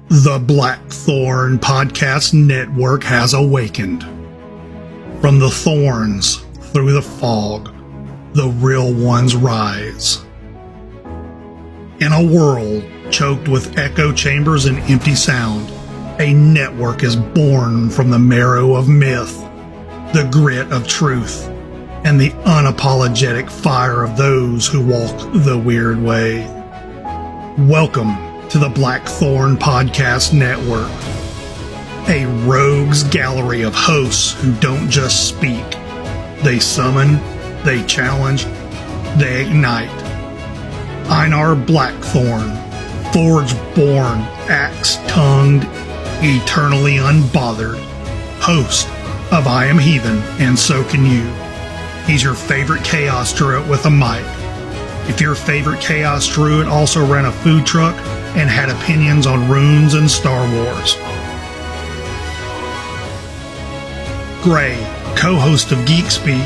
The Blackthorn Podcast Network has awakened. From the thorns through the fog, the real ones rise. In a world choked with echo chambers and empty sound, a network is born from the marrow of myth, the grit of truth, and the unapologetic fire of those who walk the weird way. Welcome to the Blackthorn Podcast Network, a rogues gallery of hosts who don't just speak. They summon, they challenge, they ignite. Einar Blackthorn, forge-born, axe-tongued, eternally unbothered, host of I Am Heathen and So Can You. He's your favorite chaos druid with a mic. If your favorite chaos druid also ran a food truck and had opinions on runes and Star Wars. Gray, co-host of Geek Speak,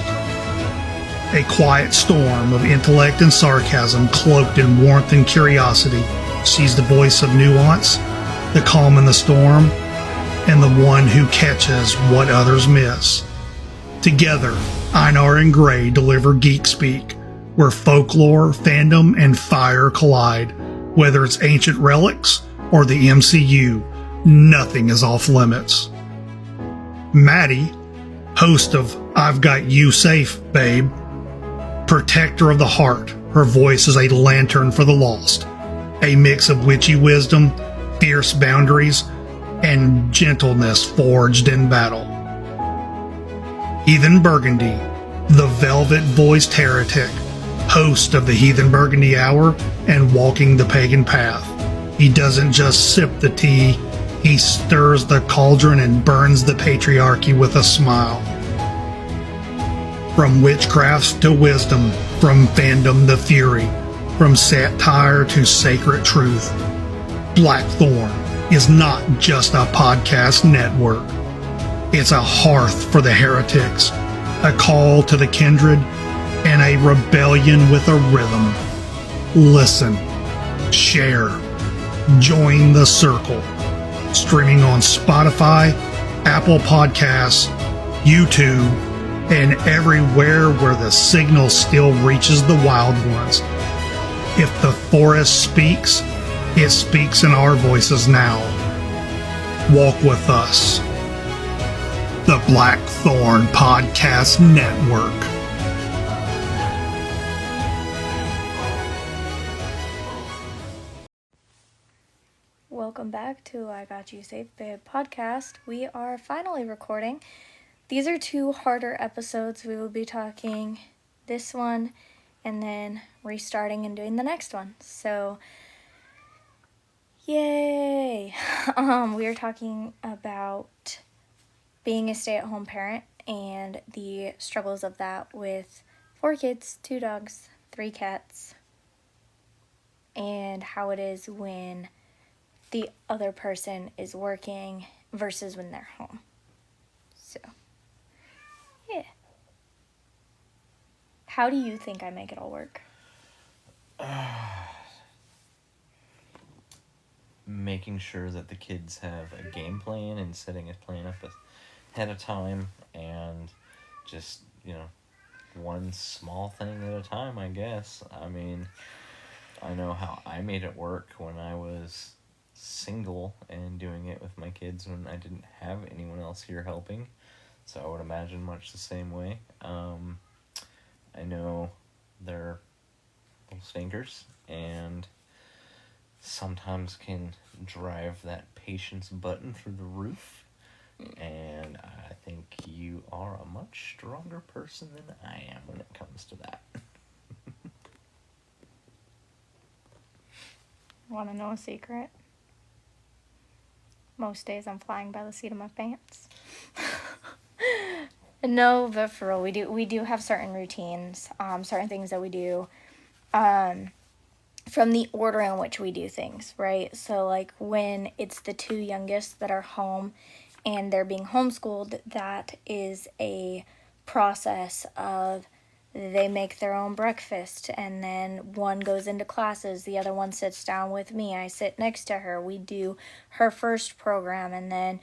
a quiet storm of intellect and sarcasm cloaked in warmth and curiosity, sees the voice of nuance, the calm in the storm, and the one who catches what others miss. Together, Einar and Gray deliver Geek Speak, where folklore, fandom, and fire collide. Whether it's ancient relics or the MCU, nothing is off limits. Maddie, host of I've Got You Safe, Babe, protector of the heart, her voice is a lantern for the lost, a mix of witchy wisdom, fierce boundaries, and gentleness forged in battle. Heathen Burgundy, the velvet-voiced heretic, host of the Heathen Burgundy Hour and Walking the Pagan Path. He doesn't just sip the tea, he stirs the cauldron and burns the patriarchy with a smile. From witchcraft to wisdom, from fandom to fury, from satire to sacred truth, Blackthorn is not just a podcast network. It's a hearth for the heretics, a call to the kindred, and a rebellion with a rhythm. Listen, share, join the circle. Streaming on Spotify, Apple Podcasts, YouTube, and everywhere where the signal still reaches the wild ones. If the forest speaks, it speaks in our voices now. Walk with us. The Blackthorn Podcast Network. Welcome back to I Got You Safe, Babe podcast. We are finally recording. These are two harder episodes. We will be talking this one and then restarting and doing the next one. So, yay! We are talking about being a stay-at-home parent and the struggles of that with 4 kids, 2 dogs, 3 cats, and how it is when the other person is working versus when they're home. So, yeah. How do you think I make it all work? Making sure that the kids have a game plan and setting a plan up ahead of time, and just, one small thing at a time, I guess. I mean, I know how I made it work when I was single and doing it with my kids when I didn't have anyone else here helping, so I would imagine much the same way. I know they're little stinkers and sometimes can drive that patience button through the roof, and I think you are a much stronger person than I am when it comes to that. Want to know a secret? Most days I'm flying by the seat of my pants. No, but for real, we do have certain routines, certain things that we do, from the order in which we do things, right? So, like, when it's the 2 youngest that are home and they're being homeschooled, that is a process of they make their own breakfast, and then one goes into classes, the other one sits down with me, I sit next to her, we do her first program, and then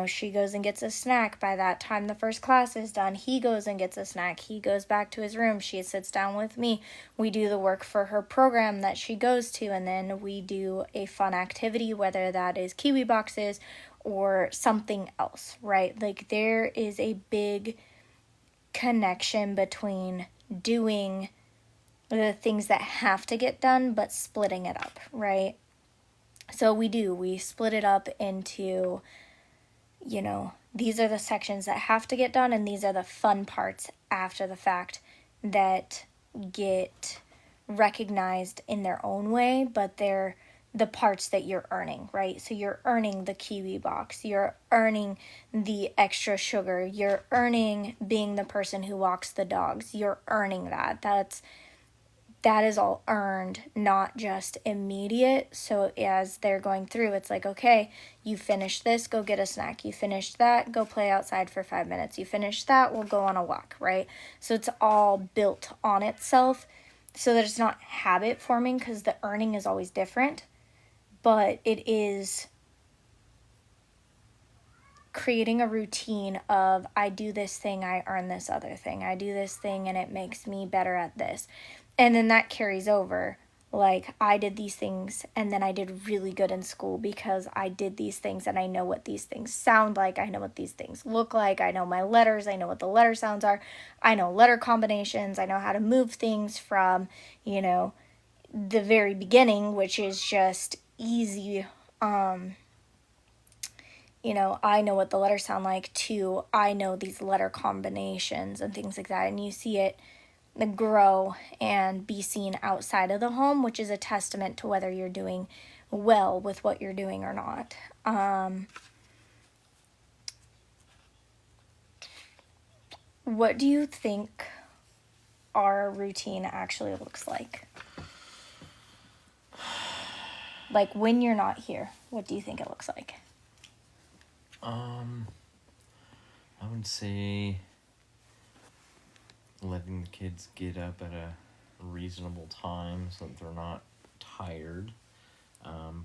she goes and gets a snack. By that time the first class is done, he goes and gets a snack, he goes back to his room, she sits down with me, we do the work for her program that she goes to, and then we do a fun activity, whether that is kiwi boxes or something else, right? Like, there is a big connection between doing the things that have to get done but splitting it up, right? So we split it up into, these are the sections that have to get done, and these are the fun parts after the fact that get recognized in their own way, but they're the parts that you're earning, right? So you're earning the kiwi box, you're earning the extra sugar, you're earning being the person who walks the dogs, you're earning that. That is all earned, not just immediate. So as they're going through, it's like, okay, you finished this, go get a snack. You finished that, go play outside for 5 minutes. You finished that, we'll go on a walk, right? So it's all built on itself so that it's not habit forming, because the earning is always different. But it is creating a routine of, I do this thing, I earn this other thing. I do this thing and it makes me better at this. And then that carries over. Like, I did these things and then I did really good in school because I did these things and I know what these things sound like. I know what these things look like. I know my letters. I know what the letter sounds are. I know letter combinations. I know how to move things from, the very beginning, which is just easy. I know what the letters sound like, to I know these letter combinations and things like that. And you see it grow and be seen outside of the home, which is a testament to whether you're doing well with what you're doing or not. What do you think our routine actually looks like? Like, when you're not here, what do you think it looks like? I would say letting the kids get up at a reasonable time so that they're not tired.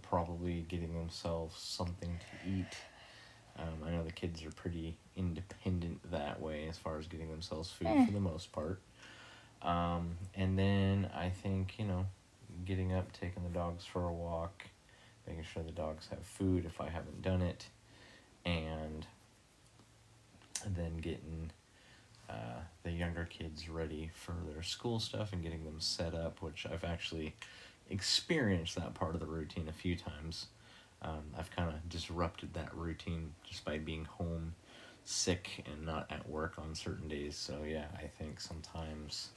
Probably getting themselves something to eat. I know the kids are pretty independent that way as far as getting themselves food for the most part. And then I think, getting up, taking the dogs for a walk, making sure the dogs have food if I haven't done it, and then getting the younger kids ready for their school stuff and getting them set up, which I've actually experienced that part of the routine a few times. I've kind of disrupted that routine just by being home sick and not at work on certain days. So yeah, I think sometimes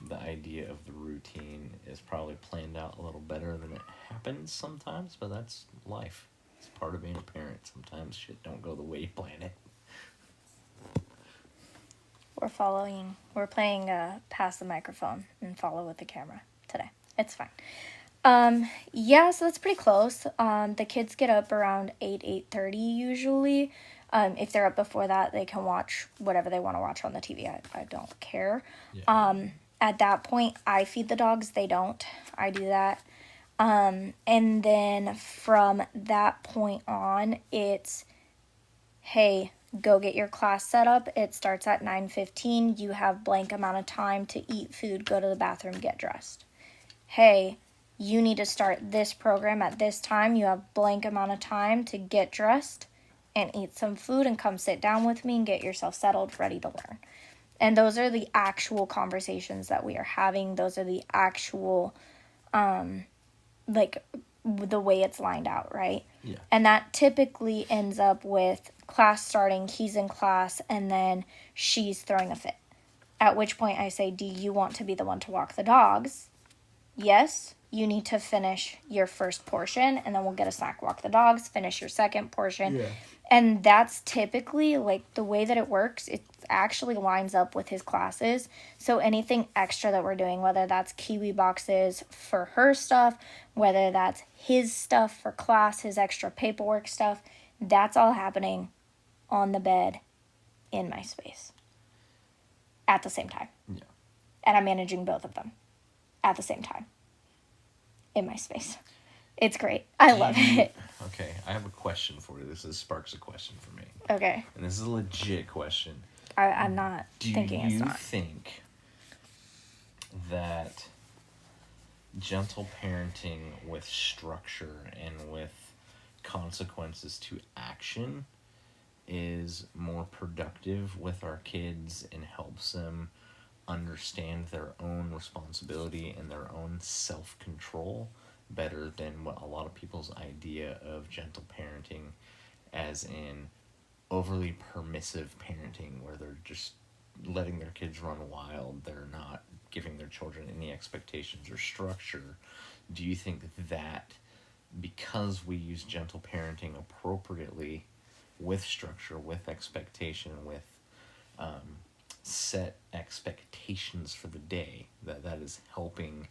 the idea of the routine is probably planned out a little better than it happens sometimes, but that's life. It's part of being a parent. Sometimes shit don't go the way you plan it. We're playing pass the microphone and follow with the camera today. It's fine. So that's pretty close. The kids get up around 8:30 usually. If they're up before that, they can watch whatever they want to watch on the TV. I don't care. Yeah. At that point, I feed the dogs. They don't. I do that. And then from that point on, it's, hey, go get your class set up. It starts at 9:15. You have blank amount of time to eat food, go to the bathroom, get dressed. Hey, you need to start this program at this time. You have blank amount of time to get dressed and eat some food and come sit down with me and get yourself settled, ready to learn. And those are the actual conversations that we are having. Those are the actual, the way it's lined out, right? Yeah. And that typically ends up with class starting, he's in class, and then she's throwing a fit. At which point I say, do you want to be the one to walk the dogs? Yes, you need to finish your first portion, and then we'll get a snack, walk the dogs, finish your second portion. Yeah. And that's typically, the way that it works, it actually lines up with his classes. So anything extra that we're doing, whether that's kiwi boxes for her stuff, whether that's his stuff for class, his extra paperwork stuff, that's all happening on the bed in my space. at the same time. Yeah. And I'm managing both of them at the same time in my space. It's great. I love it. Okay, I have a question for you. This sparks a question for me. Okay. And this is a legit question. I'm not thinking it's not. Do you think that gentle parenting with structure and with consequences to action is more productive with our kids and helps them understand their own responsibility and their own self-control better than what a lot of people's idea of gentle parenting, as in overly permissive parenting where they're just letting their kids run wild, they're not giving their children any expectations or structure? Do you think that because we use gentle parenting appropriately with structure, with expectation, with set expectations for the day, that is helping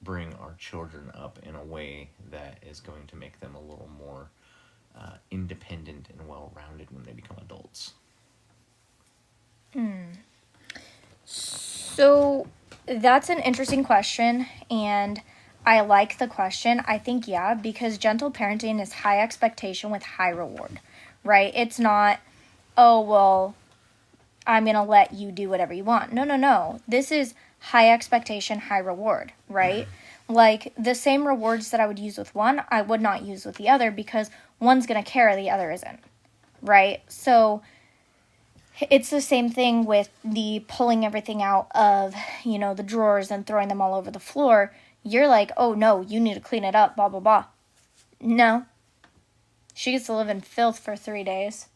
bring our children up in a way that is going to make them a little more independent and well-rounded when they become adults? So that's an interesting question, and I like the question. I think, yeah, because gentle parenting is high expectation with high reward, right? It's not, oh, well, I'm going to let you do whatever you want. No. This is high expectation, high reward, right? Like, the same rewards that I would use with one, I would not use with the other because one's going to care, the other isn't, right? So it's the same thing with the pulling everything out of, the drawers and throwing them all over the floor. You're like, oh, no, you need to clean it up, blah, blah, blah. No. She gets to live in filth for 3 days.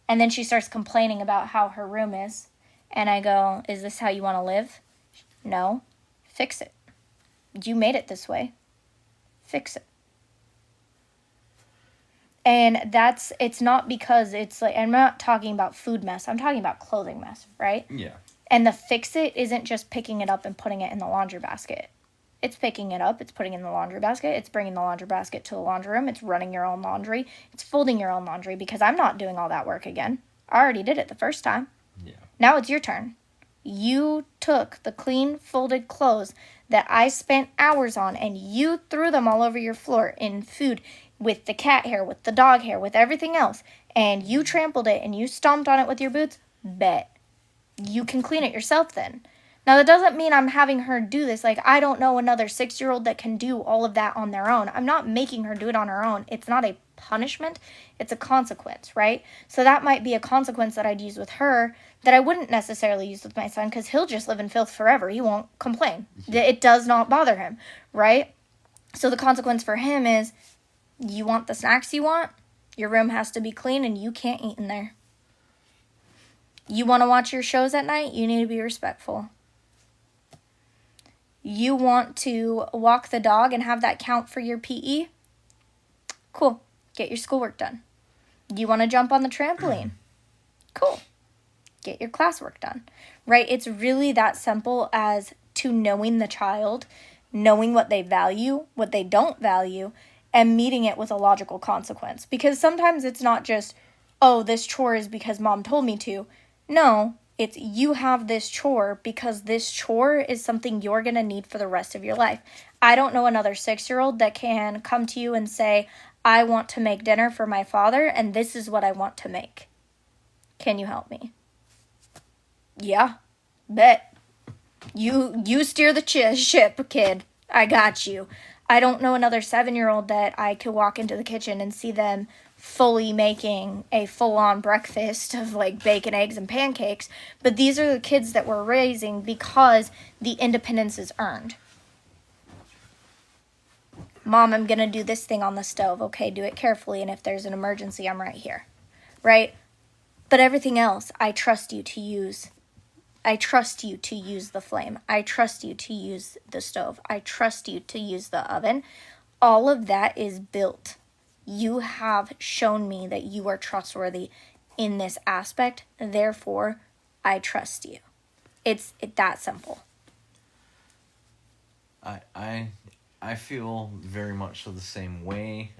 And then she starts complaining about how her room is. And I go, is this how you want to live? No. Fix it. You made it this way. Fix it. And it's not because it's like, I'm not talking about food mess. I'm talking about clothing mess, right? Yeah. And the fix it isn't just picking it up and putting it in the laundry basket. It's picking it up, it's putting it in the laundry basket, it's bringing the laundry basket to the laundry room, it's running your own laundry, it's folding your own laundry, because I'm not doing all that work again. I already did it the first time. Yeah. Now it's your turn. You took the clean, folded clothes that I spent hours on, and you threw them all over your floor in food, with the cat hair, with the dog hair, with everything else, and you trampled it, and you stomped on it with your boots. Bet. You can clean it yourself then. Now, that doesn't mean I'm having her do this. Like, I don't know another 6-year-old that can do all of that on their own. I'm not making her do it on her own. It's not a punishment. It's a consequence, right? So that might be a consequence that I'd use with her that I wouldn't necessarily use with my son, because he'll just live in filth forever. He won't complain. It does not bother him, right? So the consequence for him is, you want the snacks you want? Your room has to be clean and you can't eat in there. You want to watch your shows at night? You need to be respectful. You want to walk the dog and have that count for your PE? Cool. Get your schoolwork done. You want to jump on the trampoline? Cool. Get your classwork done. Right? It's really that simple as to knowing the child, knowing what they value, what they don't value, and meeting it with a logical consequence. Because sometimes it's not just, oh, this chore is because mom told me to. No. It's you have this chore because this chore is something you're going to need for the rest of your life. I don't know another 6-year-old that can come to you and say, I want to make dinner for my father and this is what I want to make. Can you help me? Yeah, bet. You steer the ship, kid. I got you. I don't know another 7-year-old that I could walk into the kitchen and see them fully making a full-on breakfast of like bacon, eggs, and pancakes. But these are the kids that we're raising because the independence is earned. Mom, I'm going to do this thing on the stove. Okay, do it carefully. And if there's an emergency, I'm right here. Right? But everything else, I trust you to use. I trust you to use the flame. I trust you to use the stove. I trust you to use the oven. All of that is built. You have shown me that you are trustworthy in this aspect. Therefore, I trust you. It's that simple. I feel very much so the same way.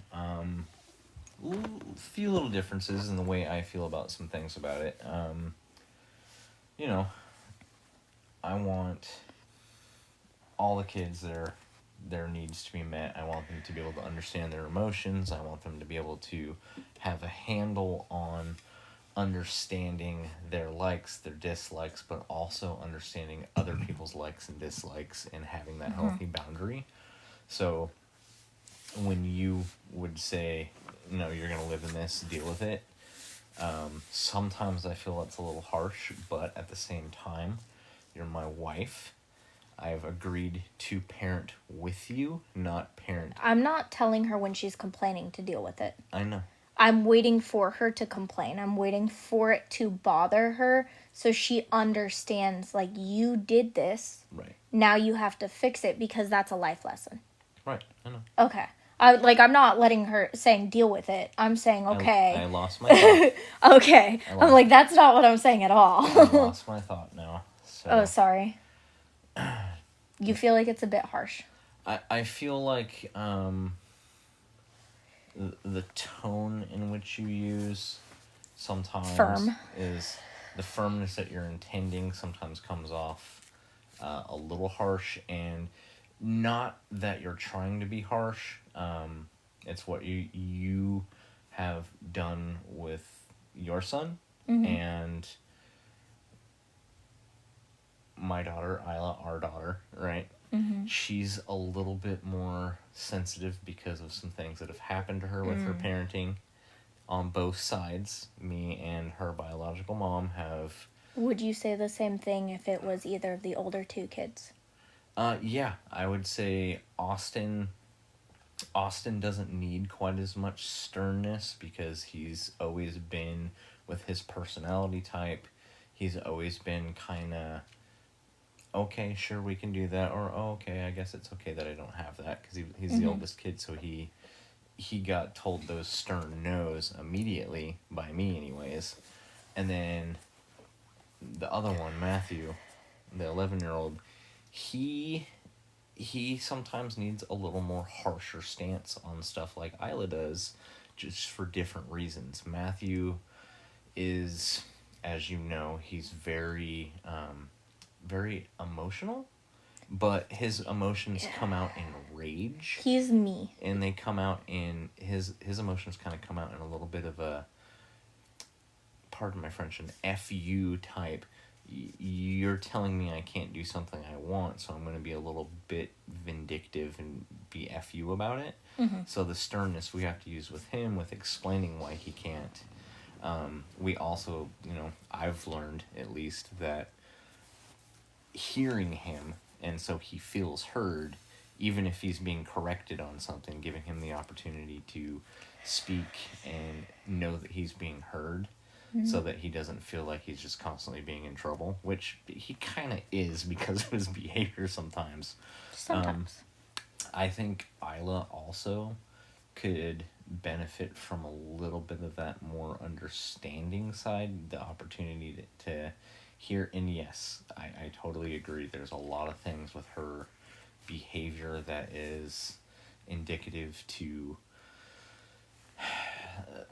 Few little differences in the way I feel about some things about it. want all the kids, their needs to be met. I want them to be able to understand their emotions. I want them to be able to have a handle on understanding their likes, their dislikes, but also understanding other people's likes and dislikes and having that healthy boundary. So when you would say, no, you're going to live in this, deal with it, sometimes I feel it's a little harsh, but at the same time, you're my wife. I've agreed to parent with you, not parent. I'm not telling her when she's complaining to deal with it. I know. I'm waiting for her to complain. I'm waiting for it to bother her so she understands, like, you did this. Right. Now you have to fix it because that's a life lesson. Right. I know. Okay. I'm not letting her saying deal with it. I'm saying, okay. I lost my thought. Okay. I'm like, that's not what I'm saying at all. I lost my thought now. So. Oh, sorry. You feel like it's a bit harsh. I feel like the tone in which you use sometimes is the firmness that you're intending sometimes comes off a little harsh, and not that you're trying to be harsh. It's what you have done with your son and my daughter, Isla, our daughter, right? She's a little bit more sensitive because of some things that have happened to her with her parenting on both sides. Me and her biological mom have... Would you say the same thing if it was either of the older two kids? Yeah, I would say Austin doesn't need quite as much sternness because he's always been, with his personality type, he's always been kind of... okay, sure, we can do that, or, oh, okay, I guess it's okay that I don't have that, because he's the oldest kid, so he got told those stern no's immediately, by me anyways. And then the other one, Matthew, the 11-year-old, he sometimes needs a little more harsher stance on stuff like Isla does, just for different reasons. Matthew is, as you know, he's very emotional, but his emotions come out in rage. He's me. And they come out in, his emotions kind of come out in a little bit of a, pardon my French, an F-you type. You're telling me I can't do something I want, so I'm going to be a little bit vindictive and be F-you about it. So the sternness we have to use with him, with explaining why he can't. We also, I've learned, at least, that hearing him, and so he feels heard, even if he's being corrected on something, giving him the opportunity to speak and know that he's being heard, so that he doesn't feel like he's just constantly being in trouble, which he kind of is because of his behavior sometimes. I think Isla also could benefit from a little bit of that more understanding side, the opportunity to hear. And yes, I totally agree. There's a lot of things with her behavior that is indicative to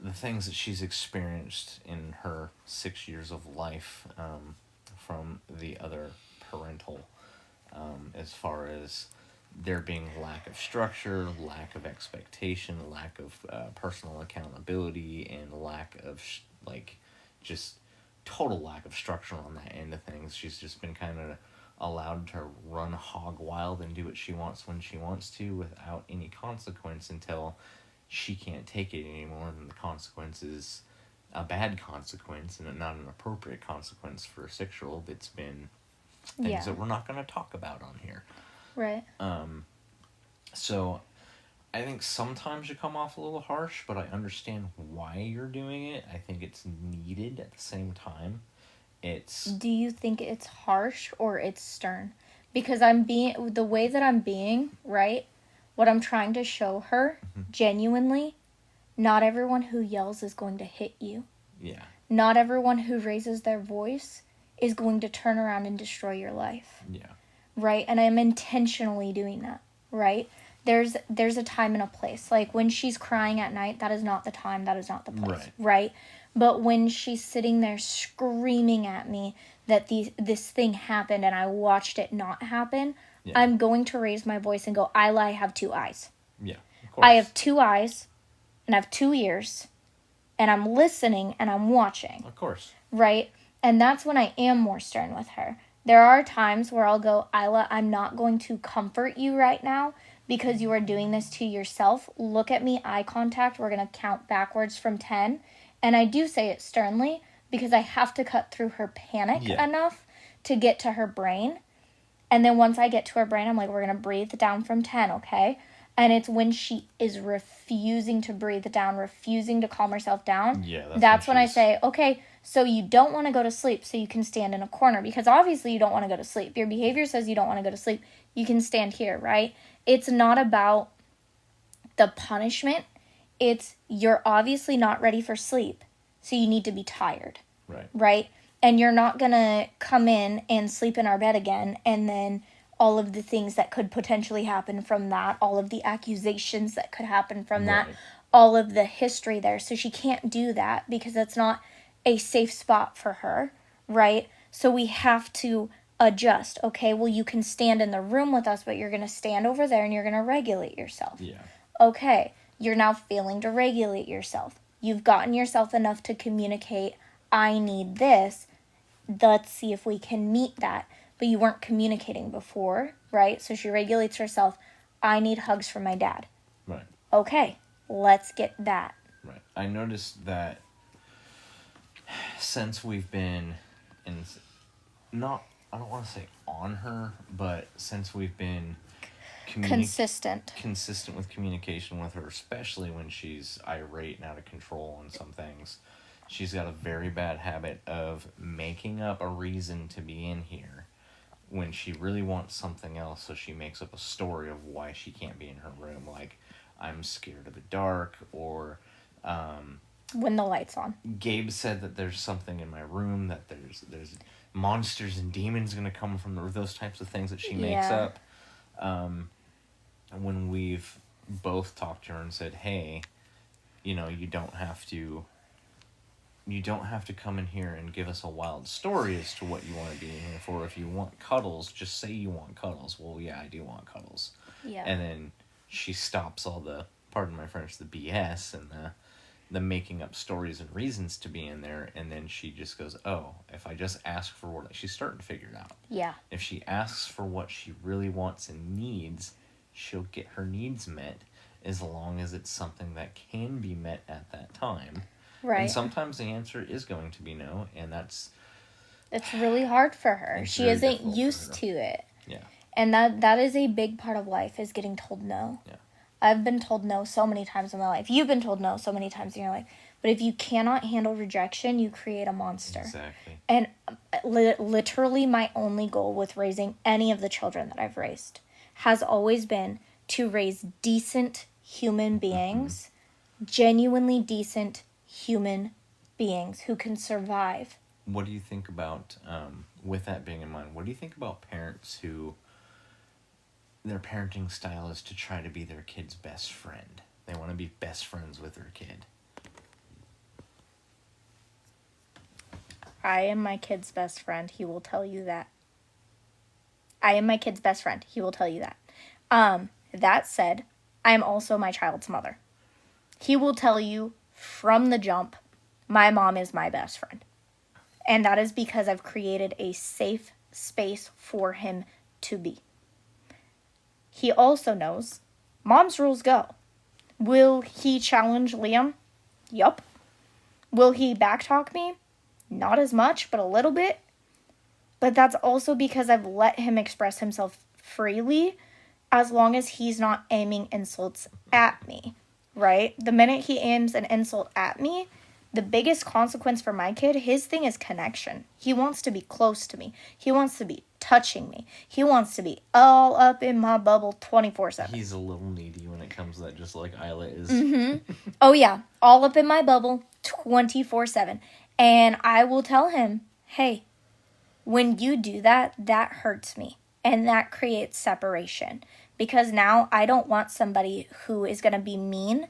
the things that she's experienced in her 6 years of life from the other parental, as far as there being lack of structure, lack of expectation, lack of personal accountability, and lack of just total lack of structure on that end of things. She's just been kind of allowed to run hog wild and do what she wants when she wants to without any consequence until she can't take it anymore, and the consequence is a bad consequence and not an appropriate consequence for a 6-year-old. It's been things that we're not going to talk about on here. Right. So I think sometimes you come off a little harsh, but I understand why you're doing it. I think it's needed at the same time. Do you think it's harsh or it's stern? Because the way that I'm being, right? What I'm trying to show her, genuinely, not everyone who yells is going to hit you. Yeah. Not everyone who raises their voice is going to turn around and destroy your life. Yeah. Right? And I'm intentionally doing that, right? There's a time and a place. Like, when she's crying at night, that is not the time, that is not the place, right? But when she's sitting there screaming at me that this thing happened and I watched it not happen, I'm going to raise my voice and go, Isla, I have 2 eyes. Yeah, of course. I have 2 eyes and I have 2 ears and I'm listening and I'm watching. Of course. Right? And that's when I am more stern with her. There are times where I'll go, Isla, I'm not going to comfort you right now because you are doing this to yourself. Look at me, eye contact. We're going to count backwards from 10. And I do say it sternly because I have to cut through her panic enough to get to her brain. And then once I get to her brain, I'm like, we're going to breathe down from 10, okay? And it's when she is refusing to breathe down, refusing to calm herself down. Yeah, that's when I say, okay, so you don't want to go to sleep, so you can stand in a corner. Because obviously you don't want to go to sleep. Your behavior says you don't want to go to sleep. You can stand here, right? It's not about the punishment. It's you're obviously not ready for sleep, so you need to be tired. Right. Right? And you're not going to come in and sleep in our bed again and then all of the things that could potentially happen from that, all of the accusations that could happen from that, all of the history there. So she can't do that because that's not a safe spot for her, right? So we have to adjust. Okay, well, you can stand in the room with us, but you're going to stand over there and you're going to regulate yourself. Yeah. Okay, you're now failing to regulate yourself. You've gotten yourself enough to communicate, I need this. Let's see if we can meet that. But you weren't communicating before, right? So she regulates herself. I need hugs from my dad. Right. Okay, let's get that. Right. I noticed that since we've been I don't want to say on her, but since we've been consistent with communication with her, especially when she's irate and out of control on some things, she's got a very bad habit of making up a reason to be in here when she really wants something else, so she makes up a story of why she can't be in her room, like, I'm scared of the dark, or, when the light's on. Gabe said that there's something in my room, that there's monsters and demons gonna come from those types of things that she makes up. When we've both talked to her and said, hey, you don't have to come in here and give us a wild story as to what you want to be in here for. If you want cuddles, just say you want cuddles. Well, yeah, I do want cuddles. Yeah. And then she stops all the, pardon my French, the BS and the making up stories and reasons to be in there. And then she just goes, oh, if I just ask for what... She's starting to figure it out. Yeah. If she asks for what she really wants and needs, she'll get her needs met as long as it's something that can be met at that time. Right. And sometimes the answer is going to be no, and it's really hard for her. She isn't used to it. Yeah. And that is a big part of life, is getting told no. Yeah. I've been told no so many times in my life. You've been told no so many times in your life. But if you cannot handle rejection, you create a monster. Exactly. And literally my only goal with raising any of the children that I've raised has always been to raise decent human beings, genuinely decent human beings who can survive. What do you think about, with that being in mind, what do you think about parents who their parenting style is to try to be their kid's best friend? They want to be best friends with their kid. I am my kid's best friend. He will tell you that. I am my kid's best friend. He will tell you that. That said, I am also my child's mother. He will tell you from the jump, my mom is my best friend. And that is because I've created a safe space for him to be. He also knows mom's rules go. Will he challenge Liam? Yup. Will he backtalk me? Not as much, but a little bit. But that's also because I've let him express himself freely, as long as he's not aiming insults at me, right? The minute he aims an insult at me, the biggest consequence for my kid, his thing is connection. He wants to be close to me. He wants to be touching me. He wants to be all up in my bubble 24/7. He's a little needy when it comes to that, just like Isla is. Mm-hmm. Oh, yeah. All up in my bubble 24/7. And I will tell him, hey, when you do that, that hurts me. And that creates separation. Because now I don't want somebody who is going to be mean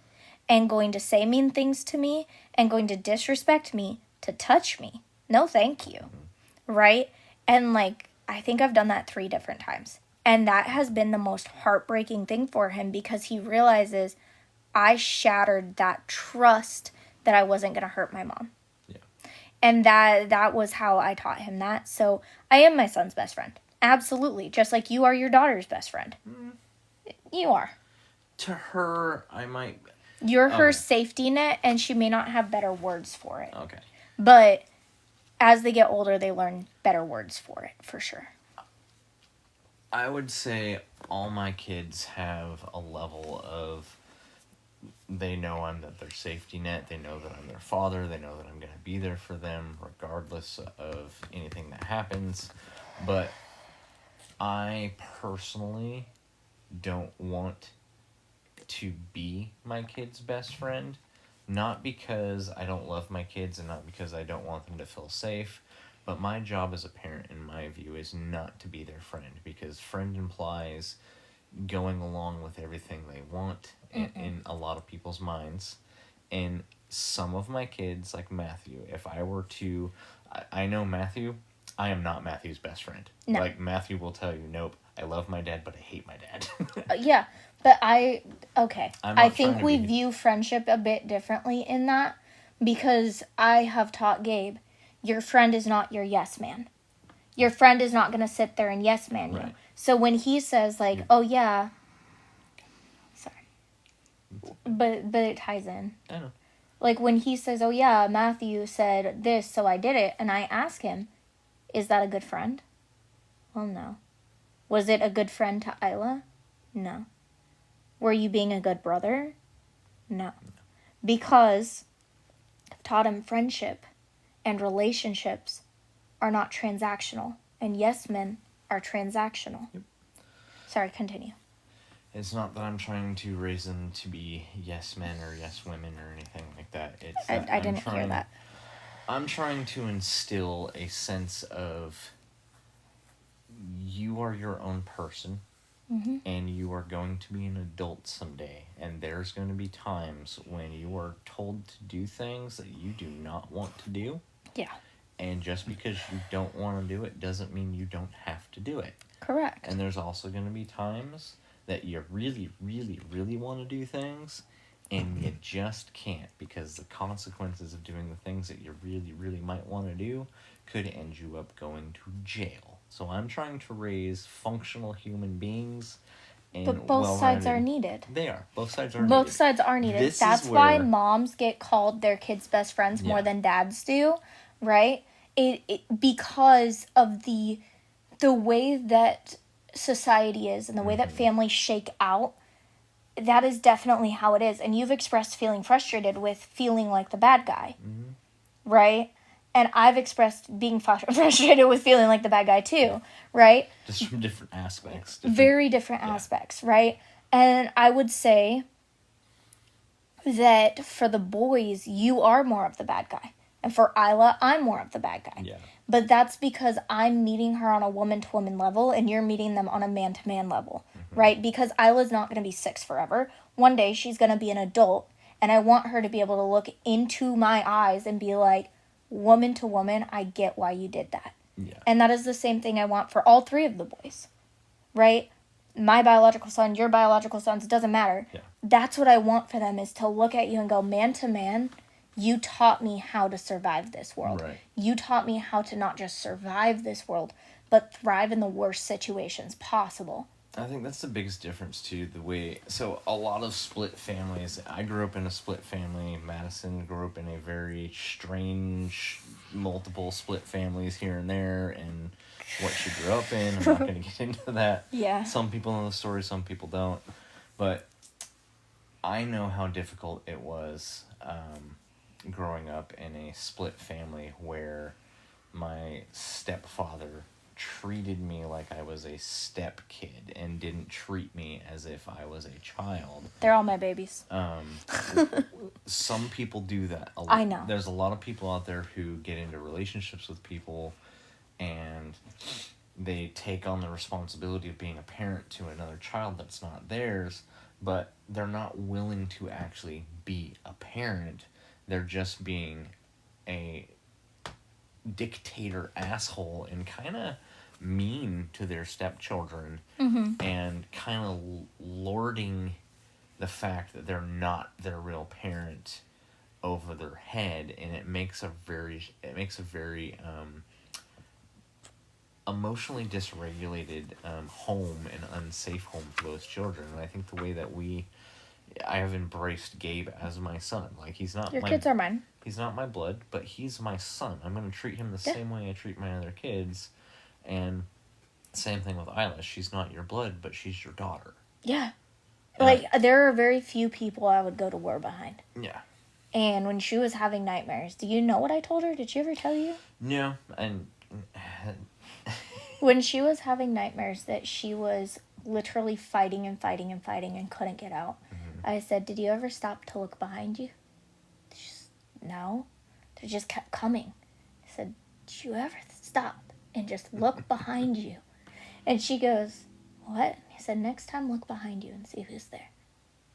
and going to say mean things to me and going to disrespect me to touch me. No, thank you. Right? And like, I think I've done that 3 different times. And that has been the most heartbreaking thing for him because he realizes I shattered that trust that I wasn't going to hurt my mom. Yeah. And that was how I taught him that. So I am my son's best friend. Absolutely. Just like you are your daughter's best friend. You are. To her, I might... You're her safety net, and she may not have better words for it. Okay. But as they get older, they learn better words for it, for sure. I would say all my kids have a level of... They know I'm their safety net. They know that I'm their father. They know that I'm going to be there for them regardless of anything that happens. But I personally don't want to be my kid's best friend. Not because I don't love my kids and not because I don't want them to feel safe. But my job as a parent, in my view, is not to be their friend. Because friend implies going along with everything they want in a lot of people's minds. And some of my kids, like Matthew, if I were to... I know Matthew, I am not Matthew's best friend. No. Like, Matthew will tell you, nope, I love my dad, but I hate my dad. Yeah, but I think we be... view friendship a bit differently in that, because I have taught Gabe, your friend is not your yes man. Your friend is not going to sit there and yes man you. Right. So when he says like, oh yeah, sorry, but it ties in. I know. Like when he says, oh yeah, Matthew said this, so I did it, and I ask him, is that a good friend? Well, no. Was it a good friend to Isla? No. Were you being a good brother? No. Because I've taught him friendship and relationships are not transactional, and yes men are transactional. Yep. Sorry, continue. It's not that I'm trying to raise them to be yes men or yes women or anything like that. It's that I didn't hear that. I'm trying to instill a sense of you are your own person, and you are going to be an adult someday, and there's going to be times when you are told to do things that you do not want to do. Yeah. And just because you don't want to do it doesn't mean you don't have to do it. Correct. And there's also going to be times that you really, really, really want to do things, and you just can't, because the consequences of doing the things that you really, really might want to do could end you up going to jail. So I'm trying to raise functional human beings. And but both sides are needed. They are. Both sides are needed. Both sides are needed. That's why moms get called their kids' best friends more than dads do, right? It because of the way that society is and the way that families shake out. That is definitely how it is. And you've expressed feeling frustrated with feeling like the bad guy, right? And I've expressed being frustrated with feeling like the bad guy too, right? Just from different aspects. Very different aspects, right? And I would say that for the boys, you are more of the bad guy. And for Isla, I'm more of the bad guy. Yeah. But that's because I'm meeting her on a woman-to-woman level and you're meeting them on a man-to-man level, right? Because Isla's not going to be 6 forever. One day she's going to be an adult, and I want her to be able to look into my eyes and be like, woman to woman, I get why you did that. Yeah. And that is the same thing I want for all 3 of the boys, right? My biological son, your biological sons, it doesn't matter. Yeah. That's what I want for them, is to look at you and go, man to man, you taught me how to survive this world. Right. You taught me how to not just survive this world, but thrive in the worst situations possible. I think that's the biggest difference, too, the way... So, a lot of split families... I grew up in a split family. Madison grew up in a very strange, multiple split families here and there, and what she grew up in. I'm not going to get into that. Yeah. Some people know the story, some people don't. But I know how difficult it was growing up in a split family where my stepfather treated me like I was a step kid and didn't treat me as if I was a child. They're all my babies. Some people do that. I know. There's a lot of people out there who get into relationships with people and they take on the responsibility of being a parent to another child that's not theirs, but they're not willing to actually be a parent. They're just being a dictator asshole and kind of mean to their stepchildren, and kind of lording the fact that they're not their real parent over their head, and it makes a very emotionally dysregulated home and unsafe home for those children. And I think the way that I have embraced Gabe as my son. Like, he's not Your kids are mine. He's not my blood, but he's my son. I'm going to treat him the same way I treat my other kids. And same thing with Isla. She's not your blood, but she's your daughter. Yeah. Like, there are very few people I would go to war behind. Yeah. And when she was having nightmares, do you know what I told her? Did she ever tell you? No. And when she was having nightmares that she was literally fighting and fighting and fighting and couldn't get out, I said, did you ever stop to look behind you? No. They just kept coming. I said, did you ever stop and just look behind you? And she goes, what? I said, next time look behind you and see who's there.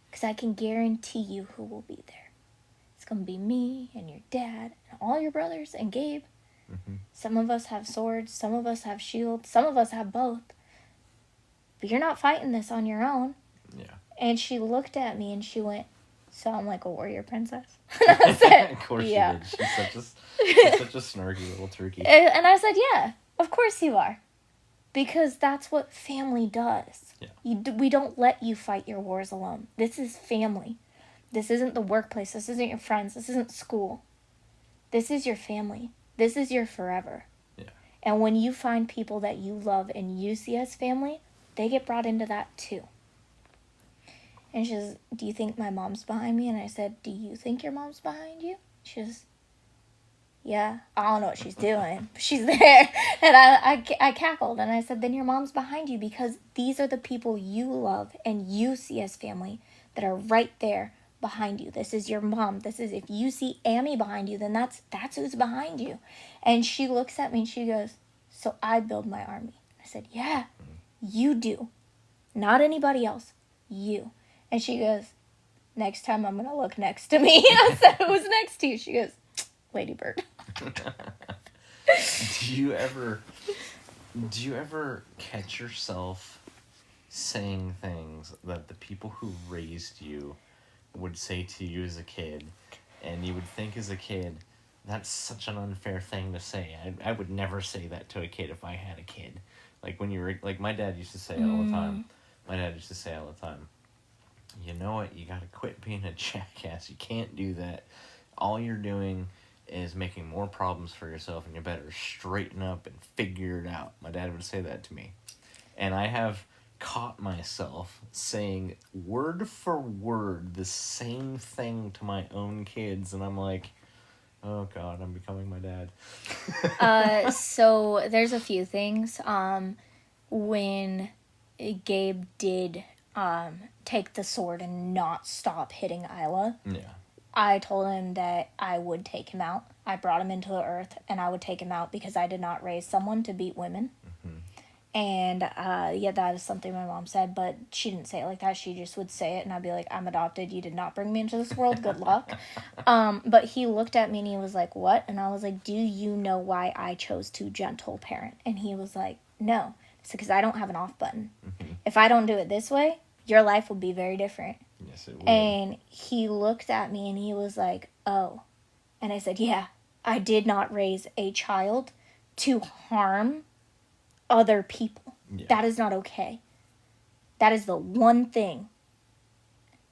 Because I can guarantee you who will be there. It's going to be me and your dad and all your brothers and Gabe. Some of us have swords. Some of us have shields. Some of us have both. But you're not fighting this on your own. Yeah. And she looked at me and she went, so I'm like a warrior princess? And I said, of course yeah. she did. She's such a snarky little turkey. And I said, yeah, of course you are. Because that's what family does. Yeah. We don't let you fight your wars alone. This is family. This isn't the workplace. This isn't your friends. This isn't school. This is your family. This is your forever. Yeah. And when you find people that you love and you see as family, they get brought into that too. And she says, do you think my mom's behind me? And I said, do you think your mom's behind you? She says, yeah, I don't know what she's doing, but she's there. And I cackled, and I said, then your mom's behind you, because these are the people you love and you see as family that are right there behind you. This is your mom. This is, if you see Amy behind you, then that's who's behind you. And she looks at me and she goes, so I build my army. I said, yeah, you do. Not anybody else. You. And she goes, next time I'm going to look next to me. I said, who's next to you? She goes, Ladybird. Do you ever catch yourself saying things that the people who raised you would say to you as a kid, and you would think as a kid, that's such an unfair thing to say? I would never say that to a kid if I had a kid. Like, when you were, like, my dad used to say all the time. You know what? You gotta quit being a jackass. You can't do that. All you're doing is making more problems for yourself, and you better straighten up and figure it out. My dad would say that to me. And I have caught myself saying word for word the same thing to my own kids, and I'm like, oh God, I'm becoming my dad. So there's a few things. When Gabe did take the sword and not stop hitting Isla, I told him that I would take him out. I brought him into the earth, and I would take him out because I did not raise someone to beat women. And, yeah, that is something my mom said, but she didn't say it like that. She just would say it, and I'd be like, I'm adopted. You did not bring me into this world. Good luck. But he looked at me, and he was like, what? And I was like, do you know why I chose to gentle parent? And he was like, no. It's because I don't have an off button. If I don't do it this way, your life will be very different. Yes, it will. And he looked at me, and he was like, oh. And I said, yeah, I did not raise a child to harm other people. Yeah. That is not okay. That is the one thing.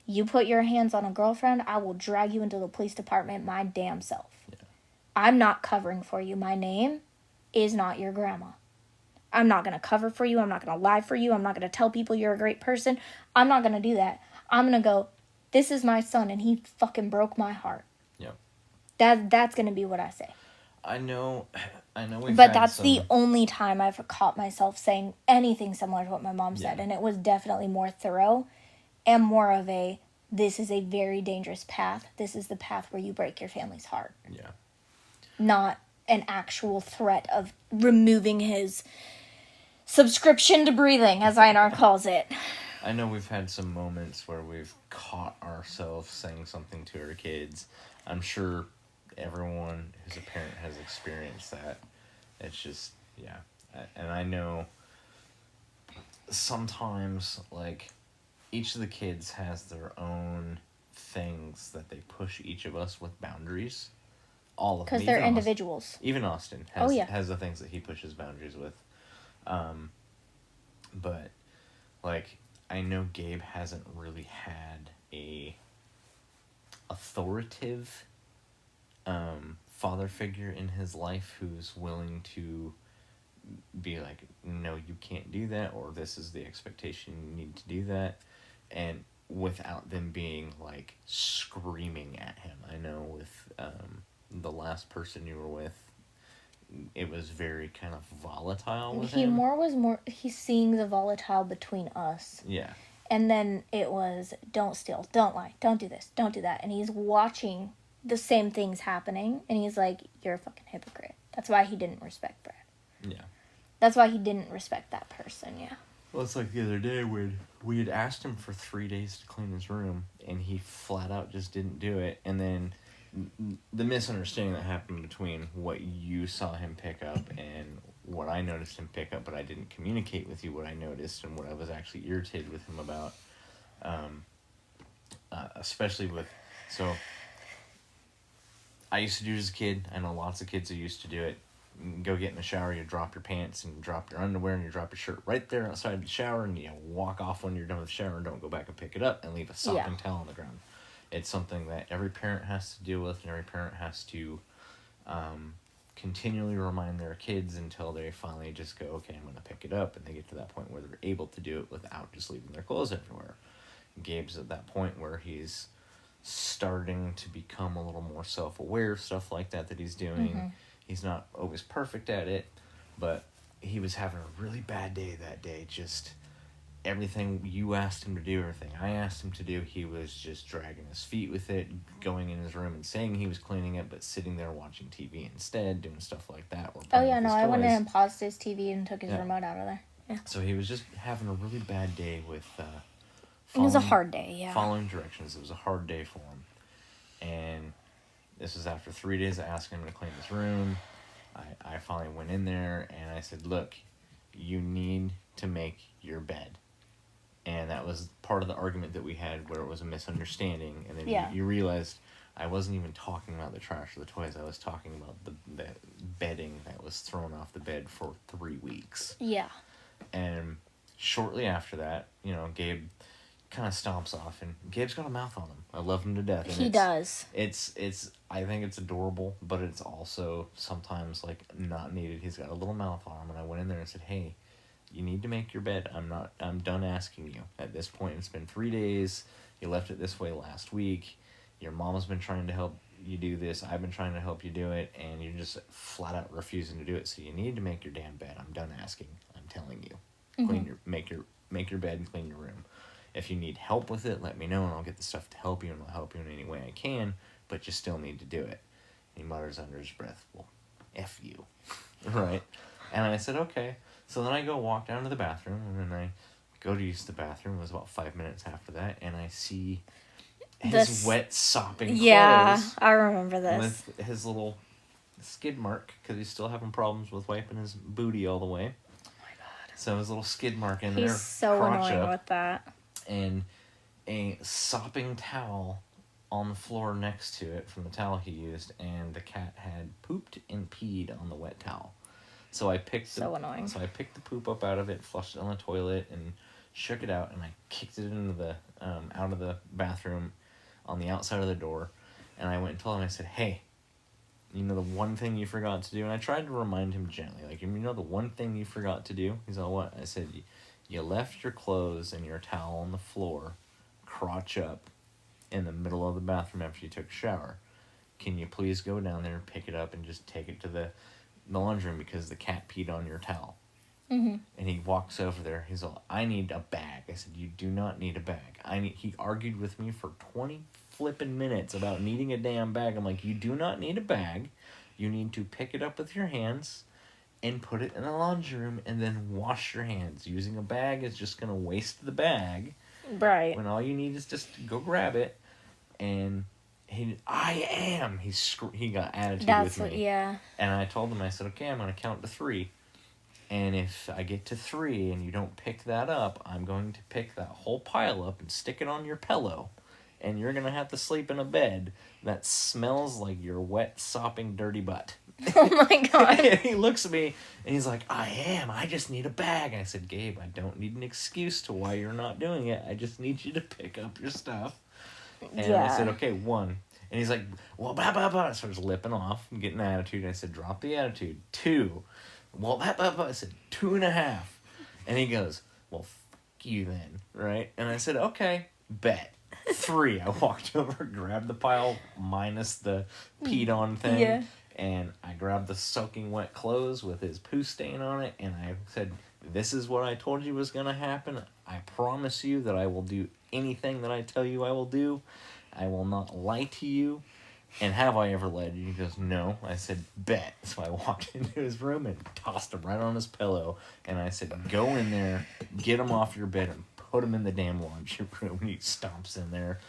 You put your hands on a girlfriend, I will drag you into the police department my damn self. Yeah. I'm not covering for you. My name is not your grandma. I'm not going to cover for you. I'm not going to lie for you. I'm not going to tell people you're a great person. I'm not going to do that. I'm going to go, this is my son, and he fucking broke my heart. Yep. That's going to be what I say. I know But that's the only time I've caught myself saying anything similar to what my mom said. And it was definitely more thorough and more of a, this is a very dangerous path. This is the path where you break your family's heart. Yeah. Not an actual threat of removing his subscription to breathing, as Einar calls it. I know we've had some moments where we've caught ourselves saying something to our kids. I'm sure everyone who's a parent has experienced that. It's just, yeah. And I know sometimes, like, each of the kids has their own things that they push each of us with boundaries. All of them. Because they're Even individuals. Even Austin has the things that he pushes boundaries with. But, like, I know Gabe hasn't really had a authoritative father figure in his life who's willing to be like, no, you can't do that, or this is the expectation, you need to do that, and without them being like screaming at him. I know with the last person you were with, it was very kind of volatile with him. He's seeing the volatile between us. Yeah. And then it was, don't steal, don't lie, don't do this, don't do that. And he's watching the same things happening, and he's like, you're a fucking hypocrite. That's why he didn't respect Brad. Yeah. That's why he didn't respect that person, yeah. Well, it's like the other day when we had asked him for 3 days to clean his room, and he flat out just didn't do it. And then the misunderstanding that happened between what you saw him pick up and what I noticed him pick up, but I didn't communicate with you what I noticed and what I was actually irritated with him about, especially with, so I used to do it as a kid. I know lots of kids who used to do it. Go get in the shower, you drop your pants and drop your underwear and you drop your shirt right there outside the shower, and you walk off when you're done with the shower and don't go back and pick it up and leave a sopping towel on the ground. It's something that every parent has to deal with, and every parent has to continually remind their kids until they finally just go, okay, I'm going to pick it up, and they get to that point where they're able to do it without just leaving their clothes everywhere. Gabe's at that point where he's starting to become a little more self-aware of stuff like that he's doing. Mm-hmm. He's not always perfect at it, but he was having a really bad day that day. Just everything you asked him to do, everything I asked him to do, he was just dragging his feet with it, going in his room and saying he was cleaning it, but sitting there watching TV instead, doing stuff like that. Or I went in and paused his TV and took his remote out of there. Yeah. So he was just having a really bad day with... it was a hard day, yeah. Following directions. It was a hard day for him. And this was after 3 days of asking him to clean his room. I finally went in there and I said, look, you need to make your bed. And that was part of the argument that we had where it was a misunderstanding. And then you realized I wasn't even talking about the trash or the toys. I was talking about the bedding that was thrown off the bed for 3 weeks. Yeah. And shortly after that, Gabe kind of stomps off, and Gabe's got a mouth on him. I love him to death. And he does. It's I think it's adorable, but it's also sometimes like not needed. He's got a little mouth on him, and I went in there and said, hey, you need to make your bed. I'm done asking you. At this point, it's been 3 days. You left it this way last week. Your mom's been trying to help you do this. I've been trying to help you do it, and you're just flat out refusing to do it. So you need to make your damn bed. I'm done asking. I'm telling you. Mm-hmm. Make your bed and clean your room. If you need help with it, let me know, and I'll get the stuff to help you, and I'll help you in any way I can, but you still need to do it. And he mutters under his breath, well, F you. Right? And I said, okay. So then I go walk down to the bathroom, and then I go to use the bathroom. It was about 5 minutes after that, and I see his wet, sopping clothes. Yeah, I remember this. With his little skid mark, because he's still having problems with wiping his booty all the way. Oh my God. So his little skid mark in there. He's so annoying with that. And a sopping towel on the floor next to it from the towel he used, and the cat had pooped and peed on the wet towel. So I picked annoying. So I picked the poop up out of it, flushed it on the toilet, and shook it out, and I kicked it into the out of the bathroom on the outside of the door, and I went and told him, I said, hey, the one thing you forgot to do, and I tried to remind him gently, like, the one thing you forgot to do? He's all, what? I said, you left your clothes and your towel on the floor, crotch up, in the middle of the bathroom after you took a shower. Can you please go down there and pick it up and just take it to the laundry room because the cat peed on your towel? Mm-hmm. And he walks over there. He's all, I need a bag. I said, you do not need a bag. He argued with me for 20 flipping minutes about needing a damn bag. I'm like, you do not need a bag. You need to pick it up with your hands and put it in the laundry room and then wash your hands. Using a bag is just going to waste the bag. Right. When all you need is just to go grab it. And he got attitude with me. Yeah. And I told him, I said, okay, I'm going to count to 3. And if I get to 3 and you don't pick that up, I'm going to pick that whole pile up and stick it on your pillow. And you're going to have to sleep in a bed that smells like your wet, sopping, dirty butt. Oh my God. And he looks at me and he's like, I just need a bag. I said, Gabe, I don't need an excuse to why you're not doing it. I just need you to pick up your stuff. And I said, okay, 1. And he's like, well, blah, blah, blah. Starts lipping off and getting attitude. I said, drop the attitude. 2. Well, blah, blah, blah. I said, 2.5. And he goes, well, fuck you then, right? And I said, okay, bet. 3. I walked over, grabbed the pile minus the peed on thing. Yeah. And I grabbed the soaking wet clothes with his poo stain on it. And I said, this is what I told you was going to happen. I promise you that I will do anything that I tell you I will do. I will not lie to you. And have I ever lied to you? He goes, no. I said, bet. So I walked into his room and tossed him right on his pillow. And I said, go in there, get him off your bed, and put him in the damn laundry room. And he stomps in there.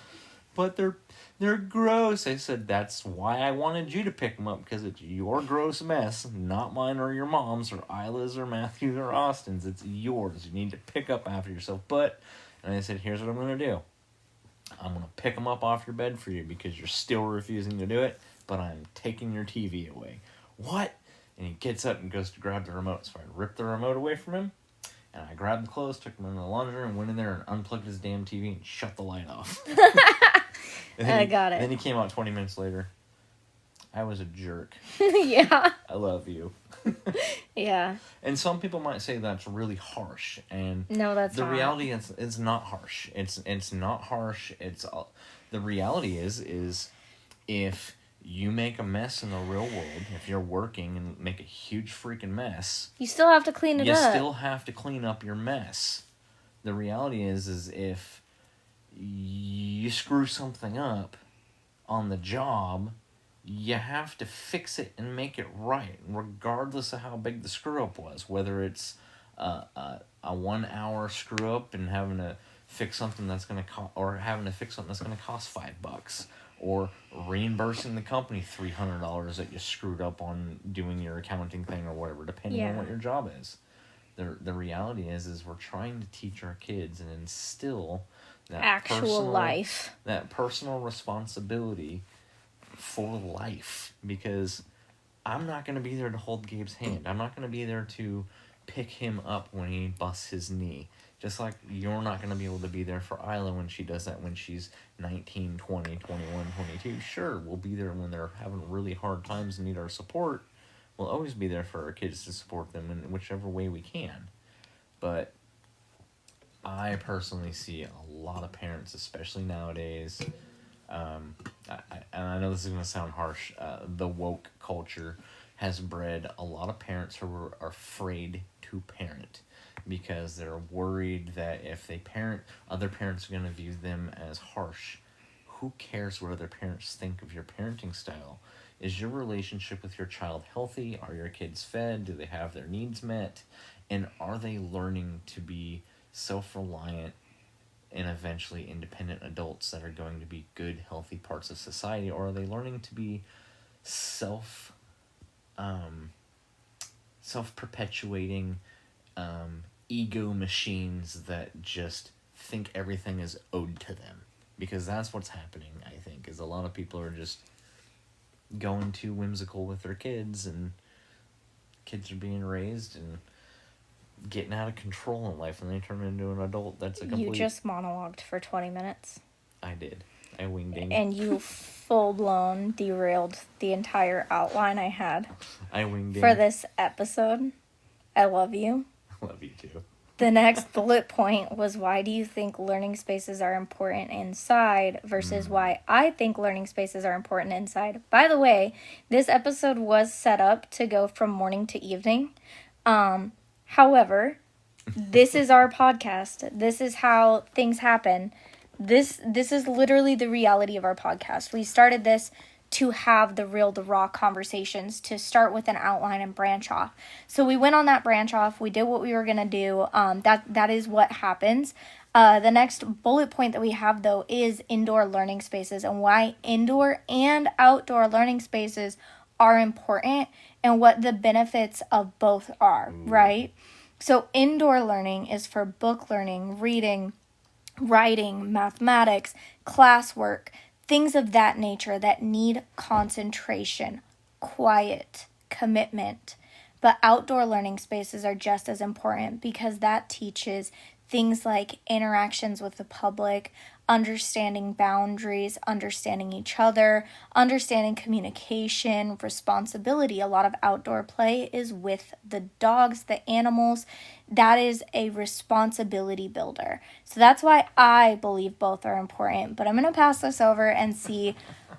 But they're gross. I said, that's why I wanted you to pick them up, because it's your gross mess, not mine or your mom's or Isla's or Matthew's or Austin's. It's yours. You need to pick up after yourself. And I said, here's what I'm going to do. I'm going to pick them up off your bed for you because you're still refusing to do it, but I'm taking your TV away. What? And he gets up and goes to grab the remote. So I ripped the remote away from him, and I grabbed the clothes, took them in the laundry room, went in there and unplugged his damn TV and shut the light off. I got it. Then he came out 20 minutes later. I was a jerk. Yeah. I love you. Yeah. And some people might say that's really harsh, and no, that's the not. reality is it's not harsh. It's not harsh. The reality is if you make a mess in the real world, if you're working and make a huge freaking mess, you still have to clean it up. You still have to clean up your mess. The reality is if you screw something up on the job, you have to fix it and make it right, regardless of how big the screw up was. Whether it's a 1 hour screw up and having to fix something that's going to cost $5, or reimbursing the company $300 that you screwed up on doing your accounting thing or whatever, depending on what your job is. The reality is we're trying to teach our kids and instill that that personal responsibility for life, because I'm not going to be there to hold Gabe's hand. I'm not going to be there to pick him up when he busts his knee. Just like you're not going to be able to be there for Isla when she does that when she's 19, 20, 21, 22. Sure, we'll be there when they're having really hard times and need our support. We'll always be there for our kids to support them in whichever way we can. But I personally see a lot of parents, especially nowadays, and I know this is going to sound harsh, the woke culture has bred a lot of parents who are afraid to parent, because they're worried that if they parent, other parents are going to view them as harsh. Who cares what other parents think of your parenting style? Is your relationship with your child healthy? Are your kids fed? Do they have their needs met? And are they learning to be self-reliant and eventually independent adults that are going to be good, healthy parts of society? Or are they learning to be self-perpetuating ego machines that just think everything is owed to them? Because that's what's happening, I think, is a lot of people are just going too whimsical with their kids, and kids are being raised and getting out of control in life, and they turn into an adult that's a complete... You just monologued for 20 minutes. I did. I wingdinged. And you full-blown derailed the entire outline I had. I wingdinged. For this episode. I love you. I love you too. The next bullet point was, why do you think learning spaces are important inside versus why I think learning spaces are important inside. By the way, this episode was set up to go from morning to evening. However, this is our podcast. This is how things happen. This is literally the reality of our podcast. We started this to have the raw conversations, to start with an outline and branch off. So we went on that branch off. We did what we were going to do. That is what happens. The next bullet point that we have, though, is indoor learning spaces, and why indoor and outdoor learning spaces are important and what the benefits of both are, right? So indoor learning is for book learning, reading, writing, mathematics, classwork, things of that nature that need concentration, quiet, commitment. But outdoor learning spaces are just as important because that teaches things like interactions with the public, understanding boundaries, understanding each other, understanding communication, responsibility. A lot of outdoor play is with the dogs, the animals. That is a responsibility builder. So that's why I believe both are important. But I'm going to pass this over and see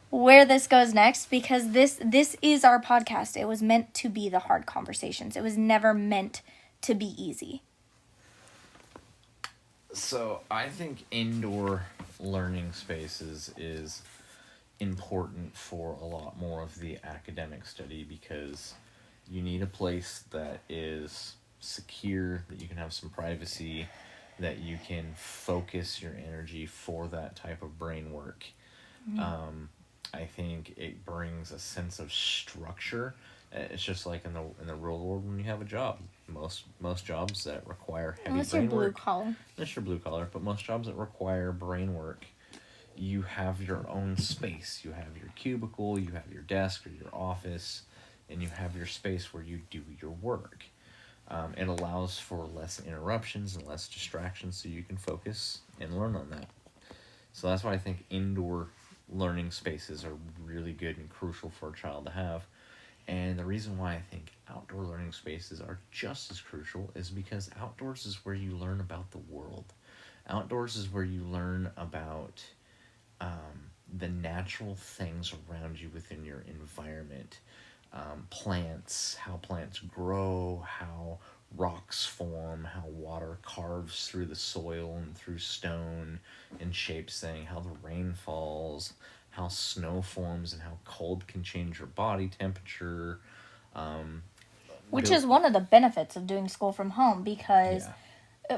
where this goes next, because this is our podcast. It was meant to be the hard conversations. It was never meant to be easy. So I think indoor learning spaces is important for a lot more of the academic study, because you need a place that is secure, that you can have some privacy, that you can focus your energy for that type of brain work. Mm-hmm. I think it brings a sense of structure. It's just like in the real world when you have a job. Most jobs that require heavy unless brain you're blue work. collar. Unless you're blue collar, but most jobs that require brain work, you have your own space. You have your cubicle, you have your desk or your office, and you have your space where you do your work. It allows for less interruptions and less distractions, so you can focus and learn on that. So that's why I think indoor learning spaces are really good and crucial for a child to have. And the reason why I think outdoor learning spaces are just as crucial is because outdoors is where you learn about the world. Outdoors is where you learn about the natural things around you within your environment. Plants, how plants grow, how rocks form, how water carves through the soil and through stone and shapes things, how the rain falls, how snow forms, and how cold can change your body temperature. Which is one of the benefits of doing school from home, because,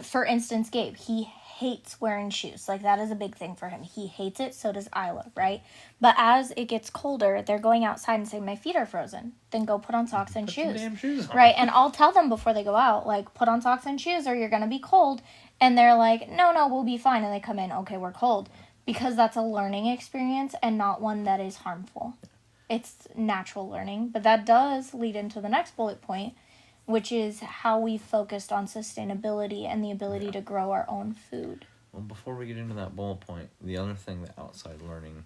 for instance, Gabe, he hates wearing shoes. Like, that is a big thing for him. He hates it, so does Isla, right? But as it gets colder, they're going outside and saying, my feet are frozen. Then go put on socks and shoes. Damn shoes on. Right, and I'll tell them before they go out, like, put on socks and shoes or you're going to be cold. And they're like, no, we'll be fine. And they come in, okay, we're cold. Because that's a learning experience and not one that is harmful. It's natural learning. But that does lead into the next bullet point, which is how we focused on sustainability and the ability to grow our own food. Well, before we get into that bullet point, the other thing that outside learning,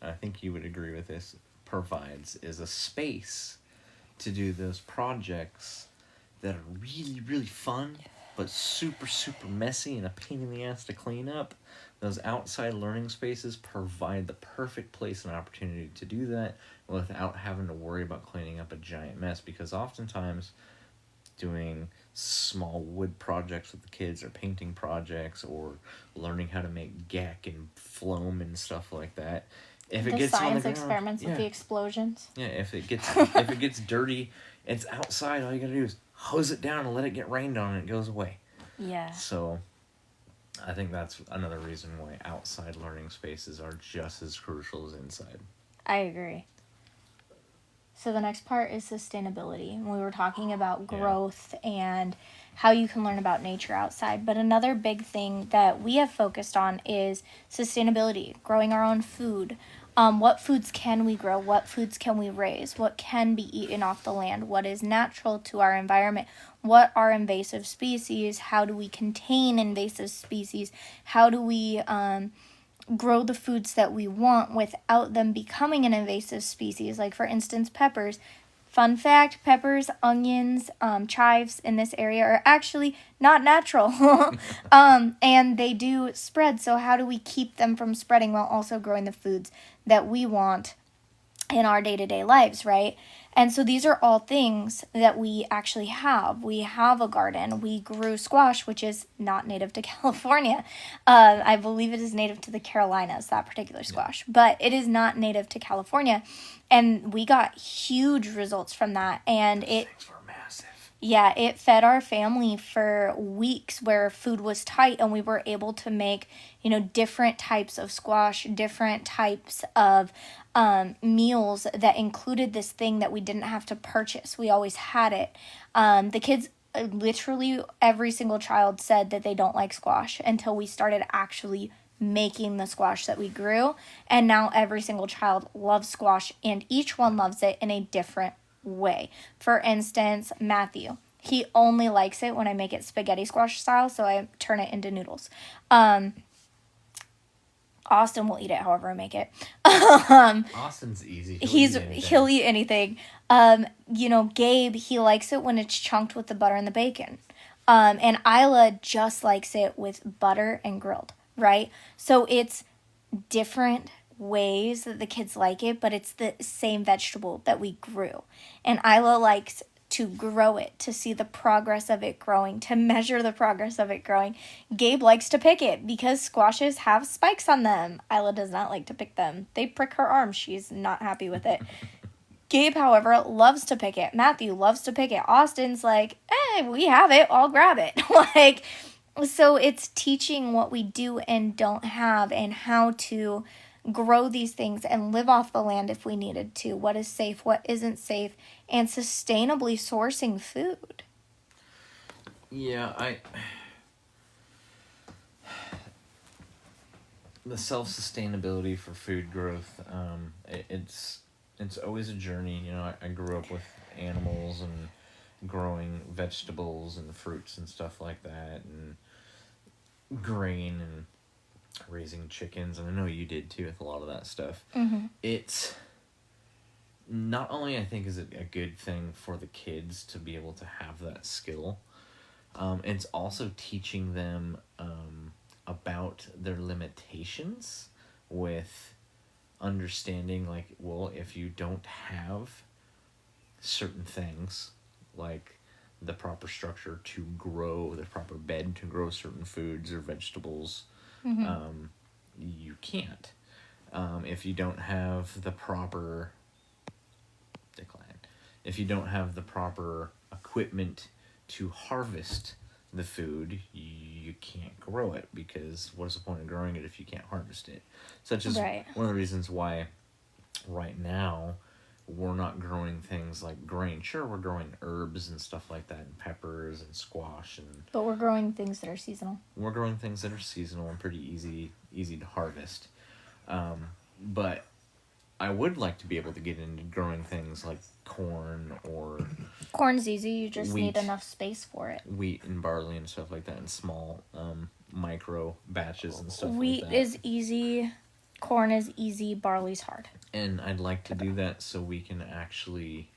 and I think you would agree with this, provides is a space to do those projects that are really, really fun, but super, super messy and a pain in the ass to clean up. Those outside learning spaces provide the perfect place and opportunity to do that without having to worry about cleaning up a giant mess, because oftentimes doing small wood projects with the kids or painting projects or learning how to make geck and phloem and stuff like that, if it gets on the ground, experiments with the explosions. Yeah, if it gets dirty, it's outside, all you gotta do is hose it down and let it get rained on and it goes away. Yeah. So I think that's another reason why outside learning spaces are just as crucial as inside. I agree. So the next part is sustainability. We were talking about growth and how you can learn about nature outside. But another big thing that we have focused on is sustainability, growing our own food. What foods can we grow? What foods can we raise? What can be eaten off the land? What is natural to our environment? What are invasive species? How do we contain invasive species? How do we grow the foods that we want without them becoming an invasive species? Like, for instance, peppers. Fun fact, peppers, onions, chives in this area are actually not natural. And they do spread. So how do we keep them from spreading while also growing the foods that we want? in our day-to-day lives, right? And so these are all things that we actually have. We have a garden. We grew squash, which is not native to California. I believe it is native to the Carolinas, that particular squash. But it is not native to California. And we got huge results from that. And Things were massive. yeah, it fed our family for weeks where food was tight, and we were able to make, different types of squash, different types of meals that included this thing that we didn't have to purchase. We always had it. The kids, literally every single child said that they don't like squash until we started actually making the squash that we grew. And now every single child loves squash, and each one loves it in a different way. For instance, Matthew, he only likes it when I make it spaghetti squash style, so I turn it into noodles. Austin will eat it however I make it. Austin's easy. He'll eat anything. Gabe, he likes it when it's chunked with the butter and the bacon. And Isla just likes it with butter and grilled, right? So it's different ways that the kids like it, but it's the same vegetable that we grew. And Isla likes to grow it, to see the progress of it growing, to measure the progress of it growing. Gabe likes to pick it because squashes have spikes on them. Isla does not like to pick them. They prick her arm. She's not happy with it. Gabe, however, loves to pick it. Matthew loves to pick it. Austin's like, hey, we have it. I'll grab it. So it's teaching what we do and don't have and how to grow these things and live off the land if we needed to, what is safe, what isn't safe, and sustainably sourcing food. Yeah, the self-sustainability for food growth, it's always a journey. I grew up with animals and growing vegetables and fruits and stuff like that, and grain and raising chickens, and I know you did too with a lot of that stuff. Mm-hmm. It's not only, I think, is it a good thing for the kids to be able to have that skill, it's also teaching them about their limitations with understanding, like, well, if you don't have certain things, like the proper structure to grow, the proper bed to grow certain foods or vegetables, Mm-hmm. You can't. If you don't have the proper if you don't have the proper equipment to harvest the food, you can't grow it, because what's the point of growing it if you can't harvest it? Such as Right. one of the reasons why right now we're not growing things like grain. Sure, we're growing herbs and stuff like that, and peppers and squash, But we're growing things that are seasonal. we're growing things that are seasonal and pretty easy to harvest. But I would like to be able to get into growing things like corn or Corn's easy, you just Wheat. need enough space for it. wheat and barley and stuff like that in small micro batches and stuff Wheat like that. is easy, corn is easy, barley's hard. And I'd like to do that so we can actually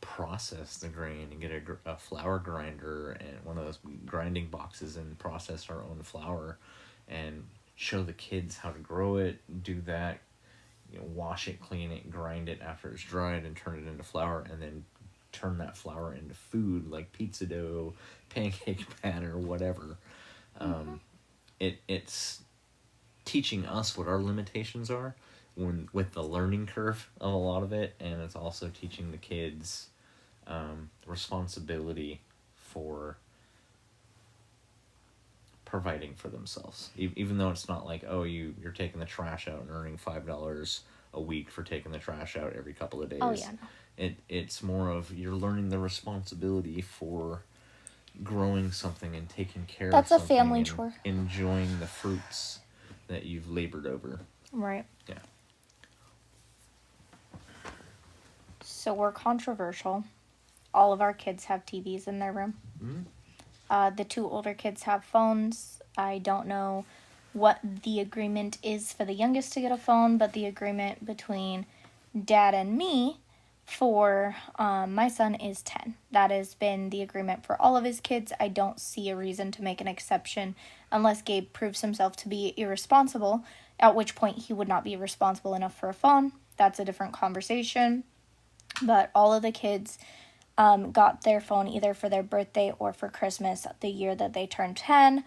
process the grain and get a flour grinder and one of those grinding boxes and process our own flour and show the kids how to grow it, do that, wash it, clean it, grind it after it's dried, and turn it into flour, and then turn that flour into food like pizza dough, pancake batter, whatever. It's teaching us what our limitations are with the learning curve of a lot of it, and it's also teaching the kids responsibility for providing for themselves, even though it's not like, oh, you're taking the trash out and earning $5 a week for taking the trash out every couple of days. Oh, yeah, no. It's more of you're learning the responsibility for growing something and taking care That's of a something family and chore. enjoying the fruits that you've labored over. Right. Yeah. So we're controversial. All of our kids have TVs in their room. Mm-hmm. The two older kids have phones. I don't know what the agreement is for the youngest to get a phone, but the agreement between Dad and me for my son is 10. That has been the agreement for all of his kids. I don't see a reason to make an exception unless Gabe proves himself to be irresponsible, at which point he would not be responsible enough for a phone. that's a different conversation. But all of the kids got their phone either for their birthday or for Christmas the year that they turned 10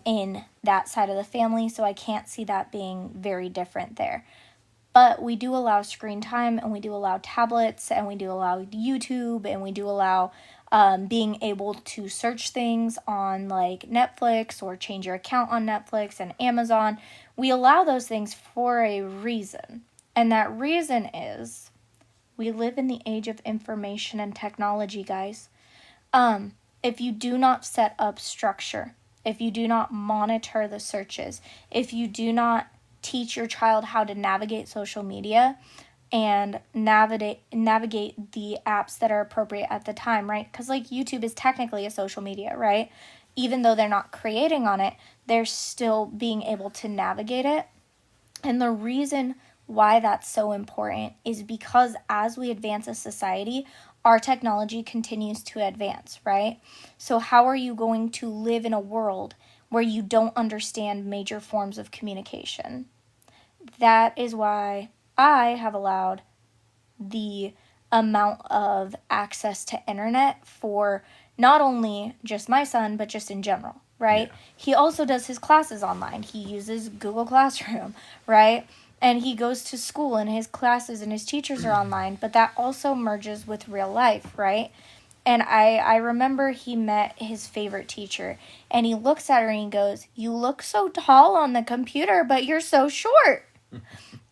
in that side of the family. So I can't see that being very different there. But we do allow screen time, and we do allow tablets, and we do allow YouTube, and we do allow being able to search things on like Netflix or change your account on Netflix and Amazon. We allow those things for a reason. And that reason is we live in the age of information and technology, guys. If you do not set up structure, if you do not monitor the searches, if you do not teach your child how to navigate social media and navigate the apps that are appropriate at the time, right? Because like YouTube is technically a social media, right? Even though they're not creating on it, they're still being able to navigate it. And the reason why that's so important is because as we advance as society, our technology continues to advance, right? So how are you going to live in a world where you don't understand major forms of communication? That is why I have allowed the amount of access to internet for not only just my son, but just in general, right? Yeah. He also does his classes online. He uses Google Classroom, right? And he goes to school and his classes and his teachers are online, but that also merges with real life, right? And I remember he met his favorite teacher, and he looks at her and he goes, "You look so tall on the computer, but you're so short."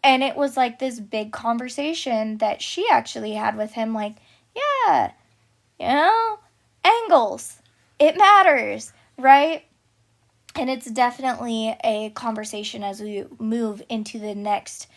And it was like this big conversation that she actually had with him, like, yeah, angles, it matters, right? And it's definitely a conversation as we move into the next,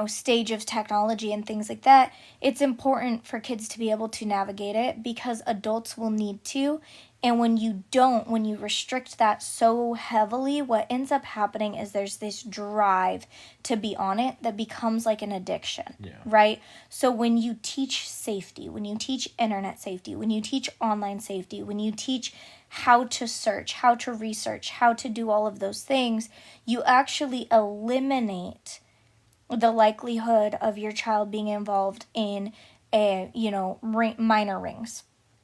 stage of technology and things like that. It's important for kids to be able to navigate it because adults will need to. And when you restrict that so heavily, what ends up happening is there's this drive to be on it that becomes like an addiction, right? So when you teach safety, when you teach internet safety, when you teach online safety, when you teach how to search, how to research, how to do all of those things, you actually eliminate the likelihood of your child being involved in minor rings.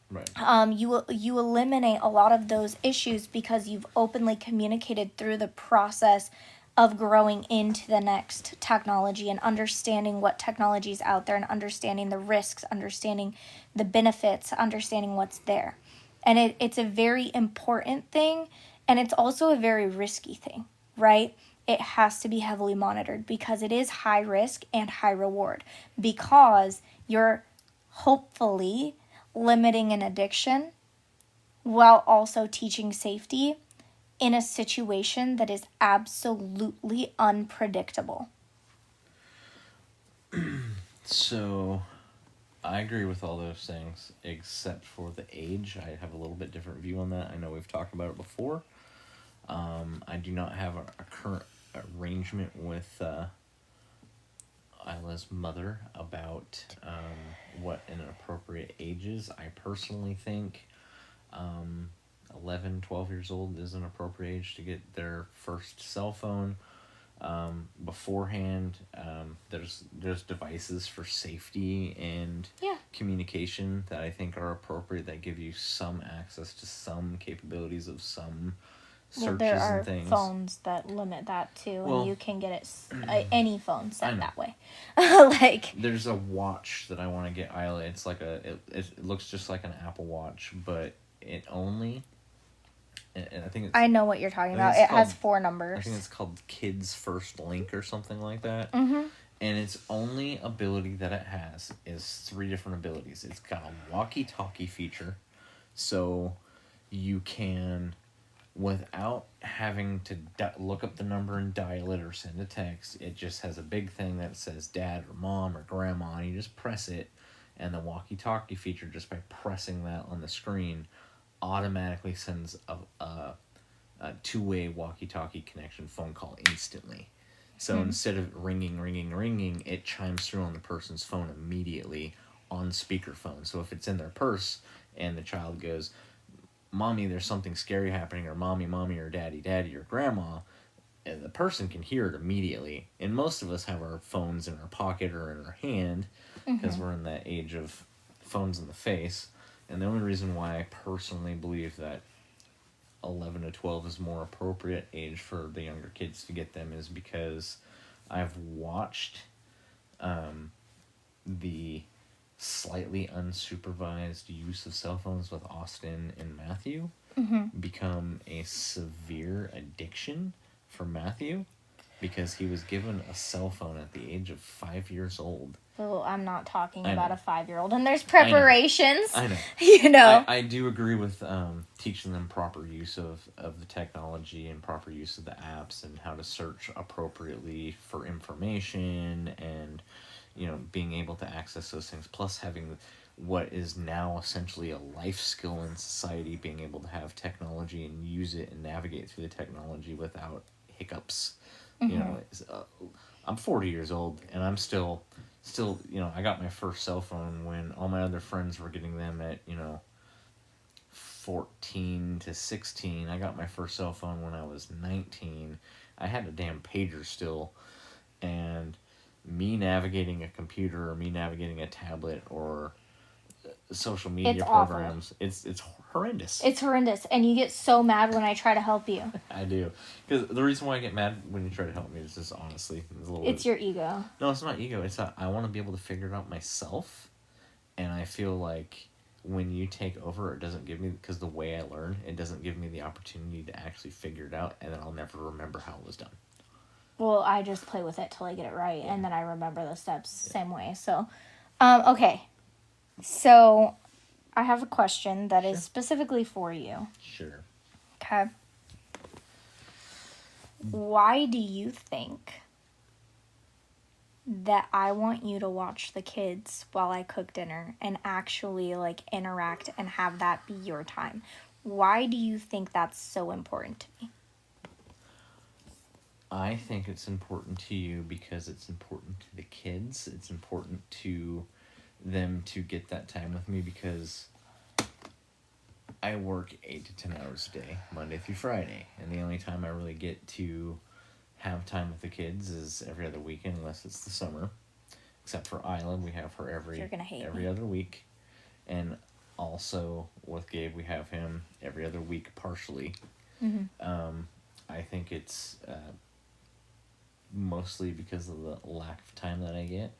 Right. You eliminate a lot of those issues because you've openly communicated through the process of growing into the next technology and understanding what technology is out there and understanding the risks, understanding the benefits, understanding what's there. And it's a very important thing, and it's also a very risky thing, right? It has to be heavily monitored because it is high risk and high reward because you're hopefully limiting an addiction while also teaching safety in a situation that is absolutely unpredictable. So, I agree with all those things, except for the age. I have a little bit different view on that. I know we've talked about it before. I do not have a current arrangement with Isla's mother about what an appropriate age is. I personally think 11, 12 years old is an appropriate age to get their first cell phone. Beforehand, there's devices for safety and communication that I think are appropriate that give you some access to some capabilities of some searches there are and things. Phones that limit that too, and you can get it any phone set that way. Like there's a watch that I want to get Isla. It's like it looks just like an Apple Watch, but it only. And I think it's, I know what you're talking about. It has 4 numbers. I think it's called Kids First Link or something like that. Mm-hmm. And its only ability that it has is 3 different abilities. It's got a walkie-talkie feature, so you can, without having to look up the number and dial it or send a text, it just has a big thing that says dad or mom or grandma, and you just press it, and the walkie-talkie feature, just by pressing that on the screen, automatically sends a two-way walkie-talkie connection phone call instantly. So instead of ringing, it chimes through on the person's phone immediately on speakerphone. So if it's in their purse and the child goes, "Mommy, there's something scary happening," or "Mommy," or "Daddy," or "Grandma," the person can hear it immediately. And most of us have our phones in our pocket or in our hand because we're in that age of phones in the face. And the only reason why I personally believe that 11 to 12 is more appropriate age for the younger kids to get them is because I've watched the slightly unsupervised use of cell phones with Austin and Matthew become a severe addiction for Matthew because he was given a cell phone at the age of 5 years old. Well, I'm not talking I about know. a 5-year-old, and there's preparations. I know. You know. I do agree with teaching them proper use of the technology and proper use of the apps and how to search appropriately for information and, you know, being able to access those things, plus having what is now essentially a life skill in society, being able to have technology and use it and navigate through the technology without hiccups. You know, I'm 40 years old and I'm still, you know, I got my first cell phone when all my other friends were getting them at, you know, 14 to 16. I got my first cell phone when I was 19. I had a damn pager still, and me navigating a computer or me navigating a tablet or social media It's programs, it's horrendous. It's horrendous, and you get so mad when I try to help you. I do, because the reason why I get mad when you try to help me is just honestly It's your ego. No, it's not ego. It's that I want to be able to figure it out myself, and I feel like when you take over, it doesn't give me, because the way I learn, it doesn't give me the opportunity to actually figure it out, and then I'll never remember how it was done. Well, I just play with it till I get it right, and then I remember the steps same way. So, okay. So, I have a question that is specifically for you. Sure. Okay. Why do you think that I want you to watch the kids while I cook dinner and actually, like, interact and have that be your time? Why do you think that's so important to me? I think it's important to you because it's important to the kids. It's important to them to get that time with me because I work 8 to 10 hours a day, Monday through Friday. And the only time I really get to have time with the kids is every other weekend, unless it's the summer. Except for Isla, we have her every other week. And also with Gabe, we have him every other week partially. I think it's mostly because of the lack of time that I get,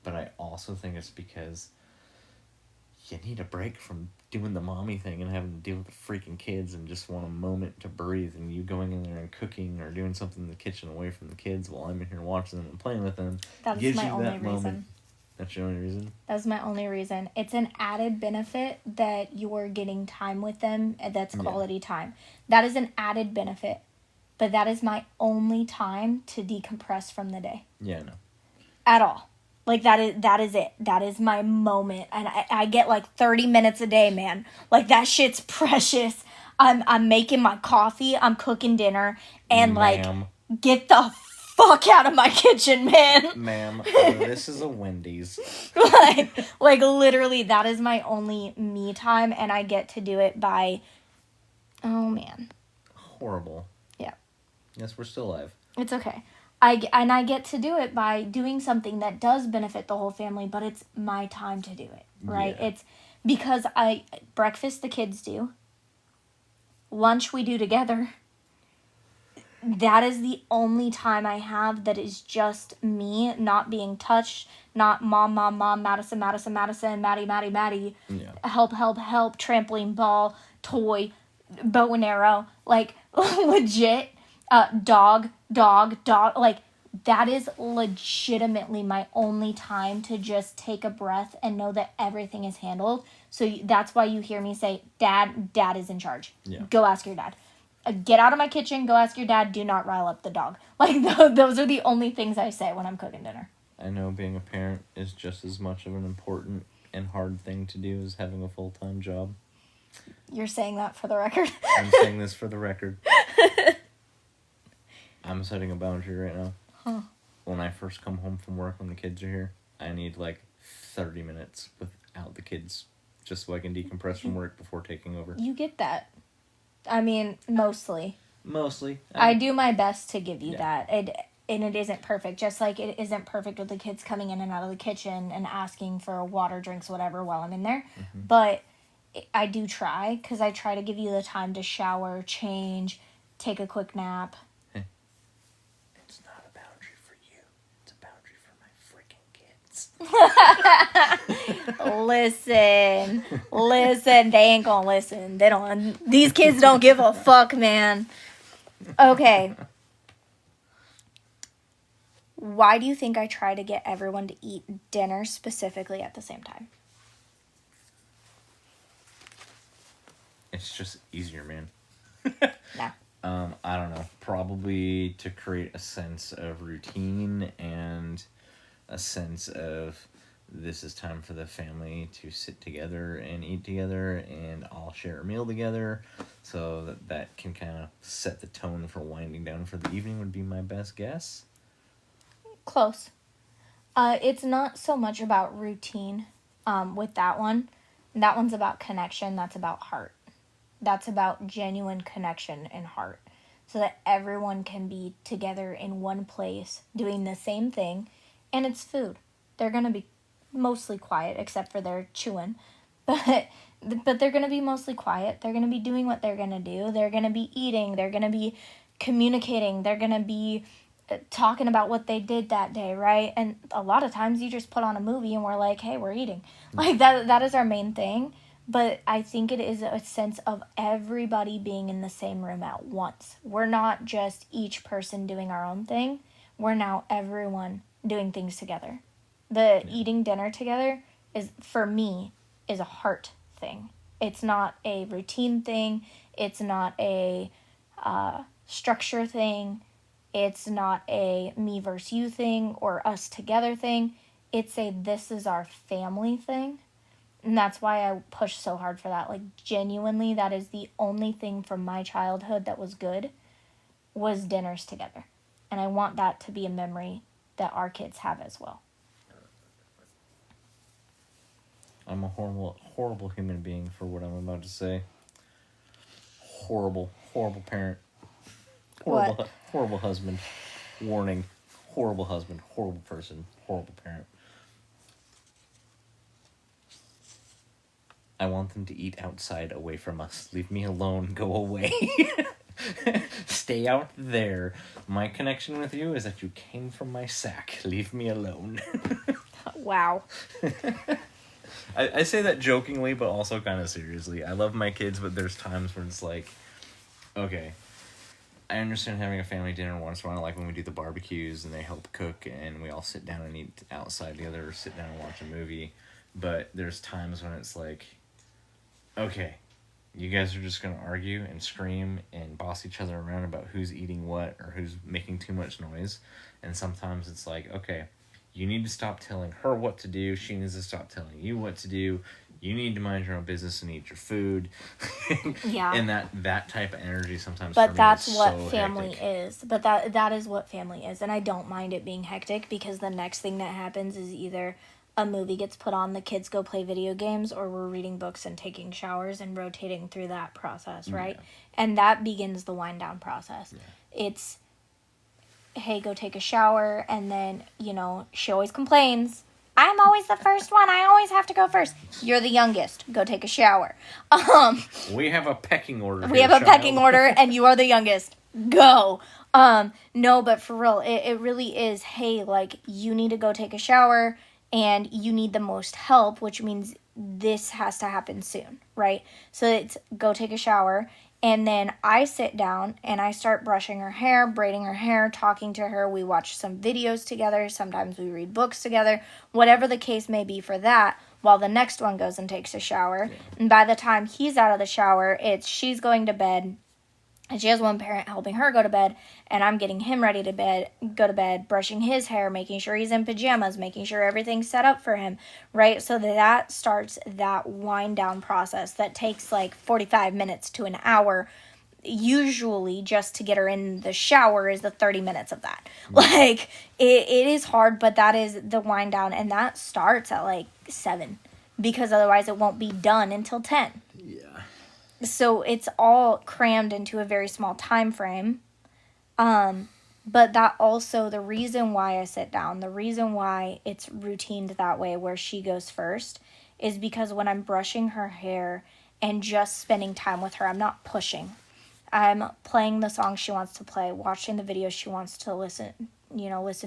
but I also think it's because you need a break from doing the mommy thing and having to deal with the freaking kids and just want a moment to breathe, and you going in there and cooking or doing something in the kitchen away from the kids while I'm in here watching them and playing with them. That's my only reason. That's your only reason? That's my only reason. It's an added benefit that you're getting time with them, that's quality time. That is an added benefit. But that is my only time to decompress from the day. Yeah, no. At all. Like, that is it. That is my moment. And I get, like, 30 minutes a day, man. Like, that shit's precious. I'm making my coffee. I'm cooking dinner. And, Ma'am. like, get the fuck out of my kitchen, man. Ma'am, this is a Wendy's. like, literally, that is my only me time. And I get to do it by... Oh, man. Horrible. Yeah. Yes, we're still alive. It's okay. I get to do it by doing something that does benefit the whole family, but it's my time to do it, right? Yeah. It's because breakfast the kids do. Lunch we do together. That is the only time I have that is just me, not being touched, not mom, Madison, Maddie, Yeah. help, trampoline ball, toy, bow and arrow, like, legit. Dog, like, that is legitimately my only time to just take a breath and know that everything is handled. So that's why you hear me say, Dad is in charge. Yeah. Go ask your dad. Get out of my kitchen, go ask your dad, do not rile up the dog. Like, those are the only things I say when I'm cooking dinner. I know being a parent is just as much of an important and hard thing to do as having a full-time job. You're saying that for the record? I'm saying this for the record. I'm setting a boundary right now. Huh. When I first come home from work when the kids are here, I need like 30 minutes without the kids just so I can decompress from work before taking over. You get that. I mean, mostly. Mostly. I do my best to give you that. And it isn't perfect. Just like it isn't perfect with the kids coming in and out of the kitchen and asking for water, drinks, whatever while I'm in there. Mm-hmm. But I do try, because I try to give you the time to shower, change, take a quick nap. It's not a boundary for you. It's a boundary for my freaking kids. Listen, they ain't gonna listen. These kids don't give a fuck, man. Okay. Why do you think I try to get everyone to eat dinner specifically at the same time? It's just easier, man. No. I don't know. Probably to create a sense of routine and a sense of this is time for the family to sit together and eat together and all share a meal together, so that can kind of set the tone for winding down for the evening would be my best guess. Close. It's not so much about routine with that one. That one's about connection. That's about heart. That's about genuine connection and heart. So that everyone can be together in one place doing the same thing. And it's food. They're going to be mostly quiet, except for their chewing. But they're going to be mostly quiet. They're going to be doing what they're going to do. They're going to be eating. They're going to be communicating. They're going to be talking about what they did that day, right? And a lot of times you just put on a movie and we're like, hey, we're eating. Like that is our main thing. But I think it is a sense of everybody being in the same room at once. We're not just each person doing our own thing. We're now everyone doing things together. The eating dinner together is, for me, is a heart thing. It's not a routine thing. It's not a structure thing. It's not a me versus you thing or us together thing. It's a this is our family thing. And that's why I push so hard for that. Like, genuinely, that is the only thing from my childhood that was good, was dinners together. And I want that to be a memory that our kids have as well. I'm a horrible human being for what I'm about to say. Horrible parent. Horrible husband. Warning. Horrible husband. Horrible person. Horrible parent. I want them to eat outside away from us. Leave me alone. Go away. Stay out there. My connection with you is that you came from my sack. Leave me alone. Wow. I say that jokingly, but also kind of seriously. I love my kids, but there's times when it's like, okay, I understand having a family dinner once in a while, like when we do the barbecues and they help cook and we all sit down and eat outside together or sit down and watch a movie. But there's times when it's like, okay, you guys are just going to argue and scream and boss each other around about who's eating what or who's making too much noise. And sometimes it's like, okay, you need to stop telling her what to do. She needs to stop telling you what to do. You need to mind your own business and eat your food. Yeah. And that type of energy sometimes. But for me that's is what so family hectic. is. But that is what family is. And I don't mind it being hectic, because the next thing that happens is either a movie gets put on, the kids go play video games, or we're reading books and taking showers and rotating through that process, right? Yeah. And that begins the wind down process. Yeah. It's, hey, go take a shower, and then, she always complains, I'm always the first one, I always have to go first. You're the youngest, go take a shower. We have a pecking order. We have a pecking order, and you are the youngest. Go. No, but for real, it really is, hey, like, you need to go take a shower, and you need the most help, which means this has to happen soon, right? So it's go take a shower, and then I sit down and I start brushing her hair, braiding her hair, talking to her. We watch some videos together. Sometimes we read books together, whatever the case may be for that, while the next one goes and takes a shower. Yeah. And by the time he's out of the shower, she's going to bed, and she has one parent helping her go to bed, and I'm getting him ready to go to bed, brushing his hair, making sure he's in pajamas, making sure everything's set up for him, right? So that starts that wind down process that takes like 45 minutes to an hour, usually just to get her in the shower is the 30 minutes of that. Like, it is hard, but that is the wind down, and that starts at like 7, because otherwise it won't be done until 10. Yeah. So it's all crammed into a very small time frame. But that also, the reason why I sit down, the reason why it's routined that way where she goes first is because when I'm brushing her hair and just spending time with her, I'm not pushing. I'm playing the song she wants to play, watching the video she wants to listen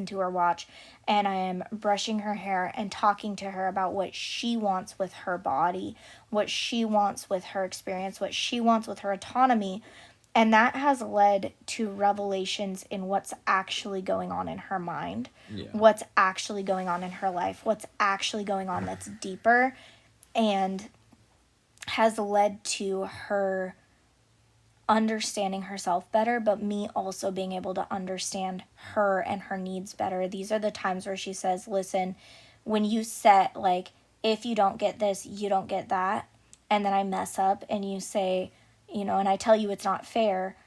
to or watch, and I am brushing her hair and talking to her about what she wants with her body, what she wants with her experience, what she wants with her autonomy. And that has led to revelations in what's actually going on in her mind, what's actually going on in her life, what's actually going on that's deeper, and has led to her understanding herself better, but me also being able to understand her and her needs better. These are the times where she says, listen, when you set, like, if you don't get this, you don't get that, and then I mess up and you say, and I tell you it's not fair,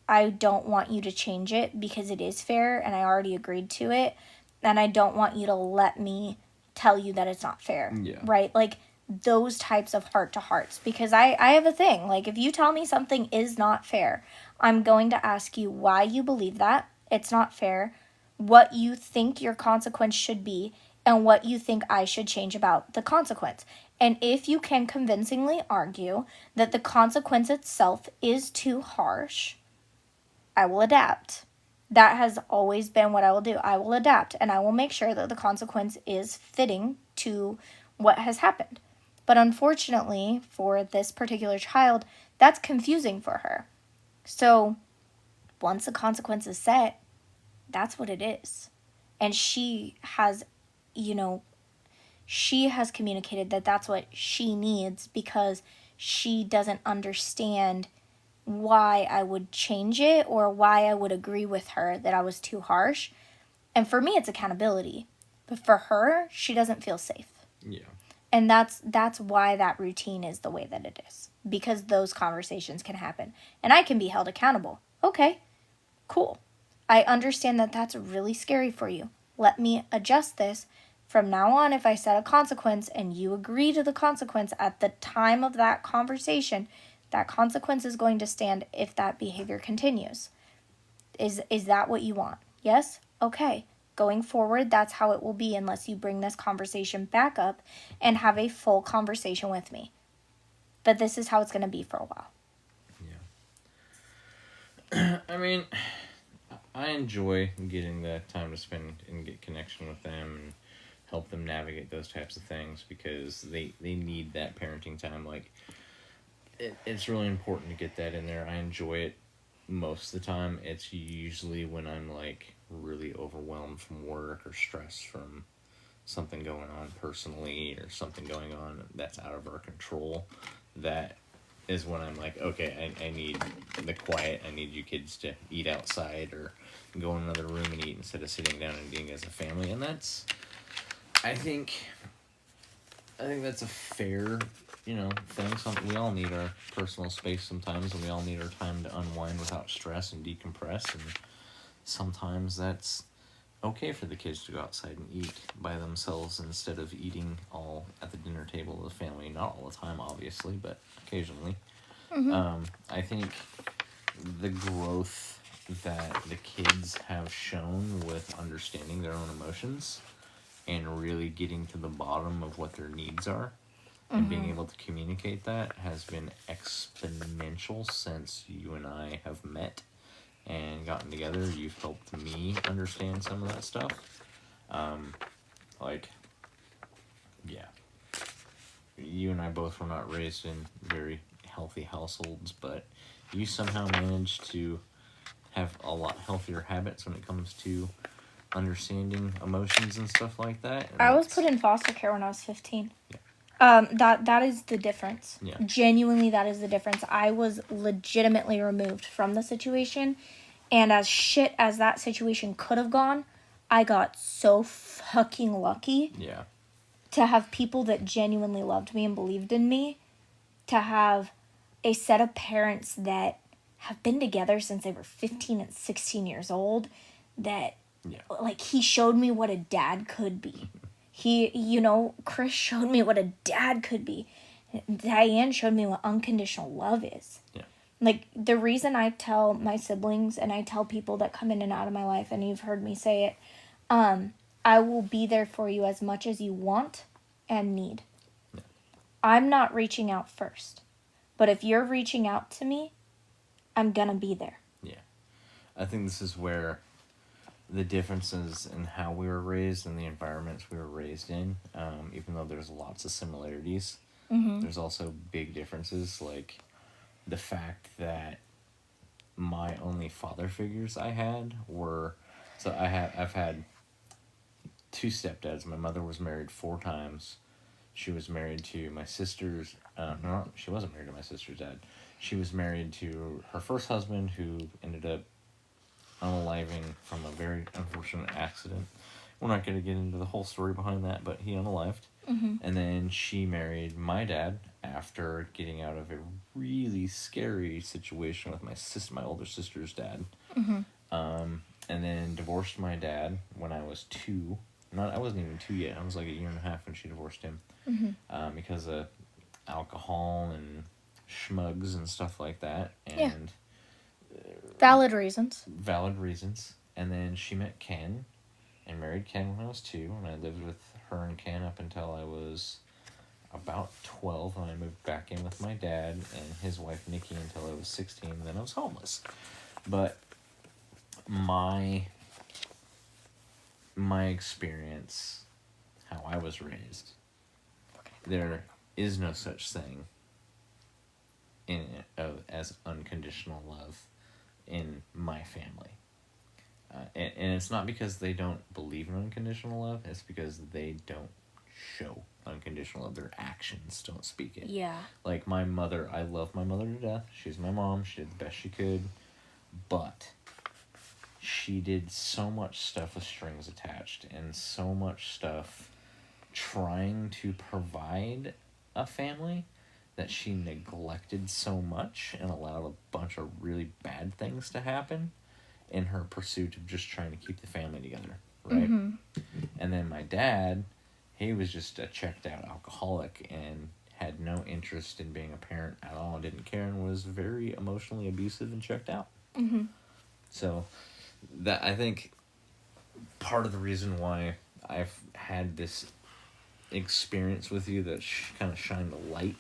I don't want you to change it because it is fair and I already agreed to it, and I don't want you to let me tell you that it's not fair, right? Like, those types of heart-to-hearts, because I have a thing, like, if you tell me something is not fair, I'm going to ask you why you believe that it's not fair, what you think your consequence should be, and what you think I should change about the consequence. And if you can convincingly argue that the consequence itself is too harsh, I will adapt. That has always been what I will do. I will adapt, and I will make sure that the consequence is fitting to what has happened. But unfortunately, for this particular child, that's confusing for her. So once the consequence is set, that's what it is. And she has communicated that that's what she needs because she doesn't understand why I would change it or why I would agree with her that I was too harsh. And for me, it's accountability. But for her, she doesn't feel safe. Yeah. And that's why that routine is the way that it is. Because those conversations can happen. And I can be held accountable. Okay, cool. I understand that that's really scary for you. Let me adjust this. From now on, if I set a consequence and you agree to the consequence at the time of that conversation, that consequence is going to stand if that behavior continues. Is that what you want? Yes? Okay. Going forward, that's how it will be unless you bring this conversation back up and have a full conversation with me. But this is how it's going to be for a while. Yeah. I mean, I enjoy getting that time to spend and get connection with them and help them navigate those types of things because they need that parenting time. Like, it's really important to get that in there. I enjoy it most of the time. It's usually when I'm, like, really overwhelmed from work or stressed from something going on personally or something going on that's out of our control. That is when I'm like, okay, I need the quiet. I need you kids to eat outside or go in another room and eat instead of sitting down and eating as a family. And that's, I think that's a fair, thing. We all need our personal space sometimes, and we all need our time to unwind without stress and decompress. And sometimes that's okay for the kids to go outside and eat by themselves instead of eating all at the dinner table of the family. Not all the time, obviously, but occasionally. Mm-hmm. I think the growth that the kids have shown with understanding their own emotions and really getting to the bottom of what their needs are and being able to communicate that has been exponential since you and I have met and gotten together. You've helped me understand some of that stuff. You and I both were not raised in very healthy households, but you somehow managed to have a lot healthier habits when it comes to understanding emotions and stuff like that. And I was put in foster care when I was 15. Yeah. That is the difference. Yeah. Genuinely, that is the difference. I was legitimately removed from the situation, and as shit as that situation could have gone, I got so fucking lucky. Yeah. To have people that genuinely loved me and believed in me, to have a set of parents that have been together since they were 15 and 16 years old, that, like, he showed me what a dad could be. Chris showed me what a dad could be. Diane showed me what unconditional love is. Yeah. Like, the reason I tell my siblings and I tell people that come in and out of my life, and you've heard me say it, I will be there for you as much as you want and need. Yeah. I'm not reaching out first. But if you're reaching out to me, I'm gonna be there. Yeah. I think this is where the differences in how we were raised and the environments we were raised in, even though there's lots of similarities, there's also big differences, like the fact that my only father figures I had were, so I've had 2 stepdads. My mother was married 4 times. She was married to my sister's, no, she wasn't married to my sister's dad. She was married to her first husband, who ended up unaliving from a very unfortunate accident. We're not going to get into the whole story behind that, but he unalived. And then she married my dad after getting out of a really scary situation with my older sister's dad. And then divorced my dad when I was 2. I wasn't even 2 yet. I was like a year and a half when she divorced him. Because of alcohol and schmugs and stuff like that. And valid reasons. And then she met Ken and married Ken when I was 2. And I lived with her and Ken up until I was about 12. And I moved back in with my dad and his wife Nikki until I was 16. And then I was homeless. But my experience, how I was raised, there is no such thing as unconditional love in my family. And it's not because they don't believe in unconditional love, it's because they don't show unconditional love. Their actions don't speak it. Yeah. Like my mother, I love my mother to death. She's my mom. She did the best she could. But she did so much stuff with strings attached and so much stuff trying to provide a family that she neglected so much and allowed a bunch of really bad things to happen in her pursuit of just trying to keep the family together, right? And then my dad, he was just a checked out alcoholic and had no interest in being a parent at all, didn't care, and was very emotionally abusive and checked out. So that, I think, part of the reason why I've had this experience with you that kind of shined a light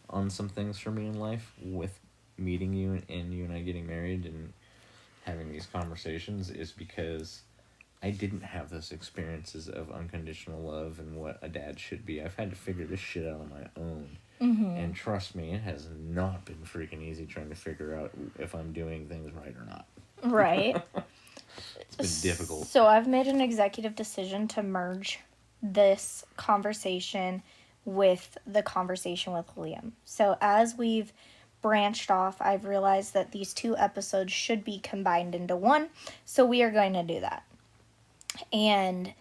on some things for me in life with meeting you and you and I getting married and having these conversations is because I didn't have those experiences of unconditional love and what a dad should be. I've had to figure this shit out on my own. And trust me, it has not been freaking easy trying to figure out if I'm doing things right or not. Right. It's been difficult. So I've made an executive decision to merge this conversation with the conversation with Liam. So as we've branched off, I've realized that these 2 episodes should be combined into one. So we are going to do that. And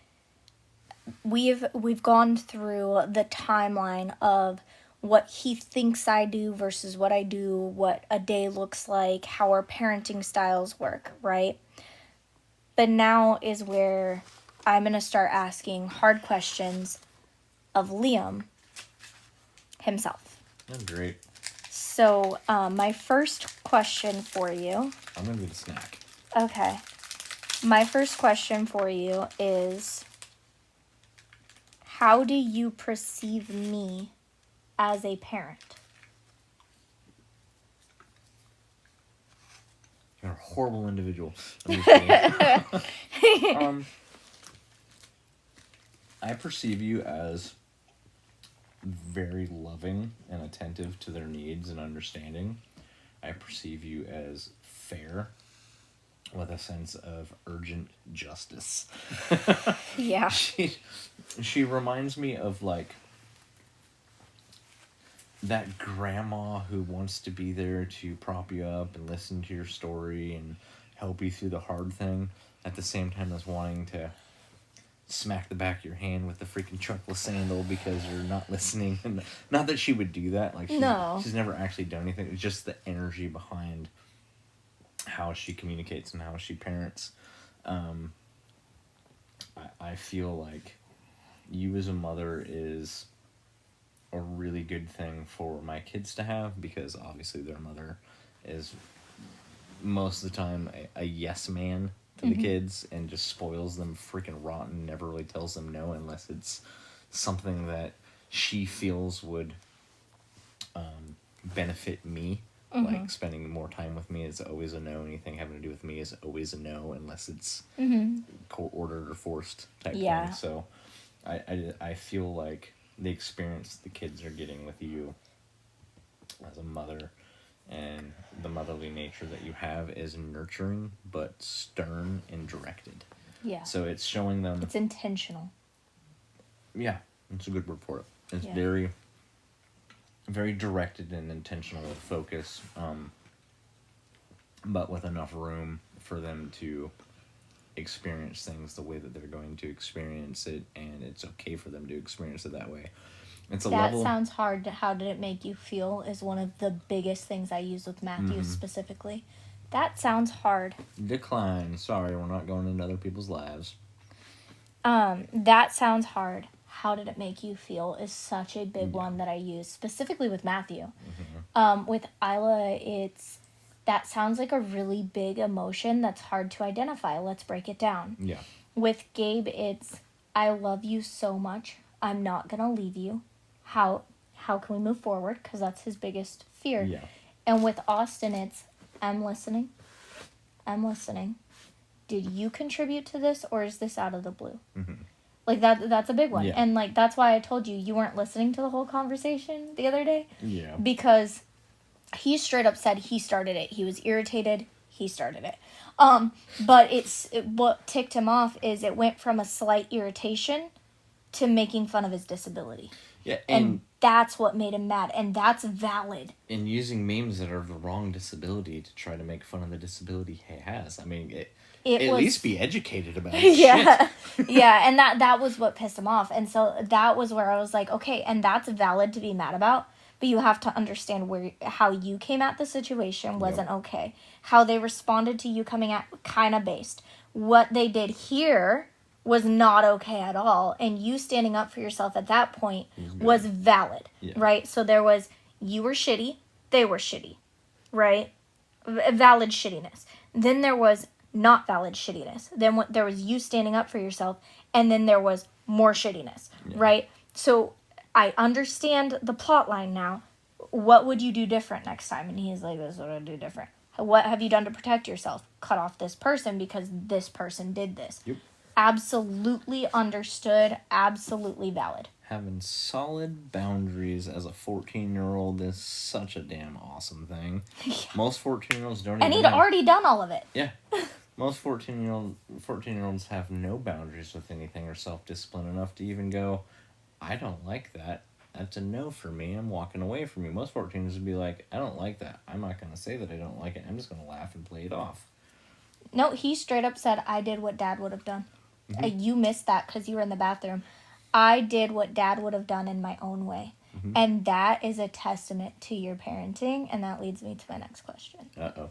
we've gone through the timeline of what he thinks I do versus what I do, what a day looks like, how our parenting styles work, right? But now is where I'm going to start asking hard questions of Liam himself. That's great. So, my first question for you... I'm going to be the snack. Okay. My first question for you is, how do you perceive me as a parent? You're a horrible individual. I'm just kidding. I perceive you as very loving and attentive to their needs and understanding. I perceive you as fair with a sense of urgent justice. Yeah. She reminds me of like that grandma who wants to be there to prop you up and listen to your story and help you through the hard thing at the same time as wanting to smack the back of your hand with the freaking chuckless sandal because you're not listening. And not that she would do that. Like she's never actually done anything. It's just the energy behind how she communicates and how she parents. I feel like you as a mother is a really good thing for my kids to have, because obviously their mother is most of the time a yes man to the kids and just spoils them freaking rotten, never really tells them no unless it's something that she feels would benefit me. Like spending more time with me is always a no. Anything having to do with me is always a no unless it's court-ordered or forced type thing. So I feel like the experience the kids are getting with you as a mother and the motherly nature that you have is nurturing but stern and directed. Yeah. So it's showing them... It's intentional. Yeah, it's a good word for it. It's very, very directed and intentional with focus, but with enough room for them to experience things the way that they're going to experience it, and it's okay for them to experience it that way. It's a level... That sounds hard. How did it make you feel is one of the biggest things I use with Matthew specifically. That sounds hard. Decline. Sorry, we're not going into other people's lives. That sounds hard. How did it make you feel is such a big one that I use specifically with Matthew. With Isla, that sounds like a really big emotion that's hard to identify. Let's break it down. Yeah. With Gabe, it's, I love you so much. I'm not going to leave you. How can we move forward? Because that's his biggest fear. Yeah. And with Austin, it's, I'm listening. Did you contribute to this, or is this out of the blue? Like, that's a big one. Yeah. And, like, that's why I told you weren't listening to the whole conversation the other day. Yeah. Because he straight up said he started it. He was irritated. He started it. But what ticked him off is it went from a slight irritation to making fun of his disability. Yeah, and that's what made him mad, and that's valid. And using memes that are the wrong disability to try to make fun of the disability he has. I mean, at least be educated about it. Yeah, yeah, and that was what pissed him off. And so that was where I was like, okay, and that's valid to be mad about, but you have to understand how you came at the situation wasn't okay. How they responded to you coming at kind of based. What they did here was not okay at all, and you standing up for yourself at that point was valid, right? So there was, you were shitty, they were shitty, right? Valid shittiness. Then there was not valid shittiness. Then there was you standing up for yourself, and then there was more shittiness, right? So I understand the plot line now. What would you do different next time? And he's like, this is what I'd do different. What have you done to protect yourself? Cut off this person because this person did this. Yep. Absolutely understood, absolutely valid. Having solid boundaries as a 14-year-old is such a damn awesome thing. Yeah. Most 14-year-olds don't and he'd already done all of it. Yeah. Most 14-year-olds have no boundaries with anything or self-discipline enough to even go, I don't like that. That's a no for me. I'm walking away from you. Most 14-year-olds would be like, I don't like that. I'm not going to say that I don't like it. I'm just going to laugh and play it off. No, he straight up said, I did what Dad would have done. You missed that because you were in the bathroom. I did what Dad would have done in my own way. And that is a testament to your parenting, and that leads me to my next question. Uh-oh.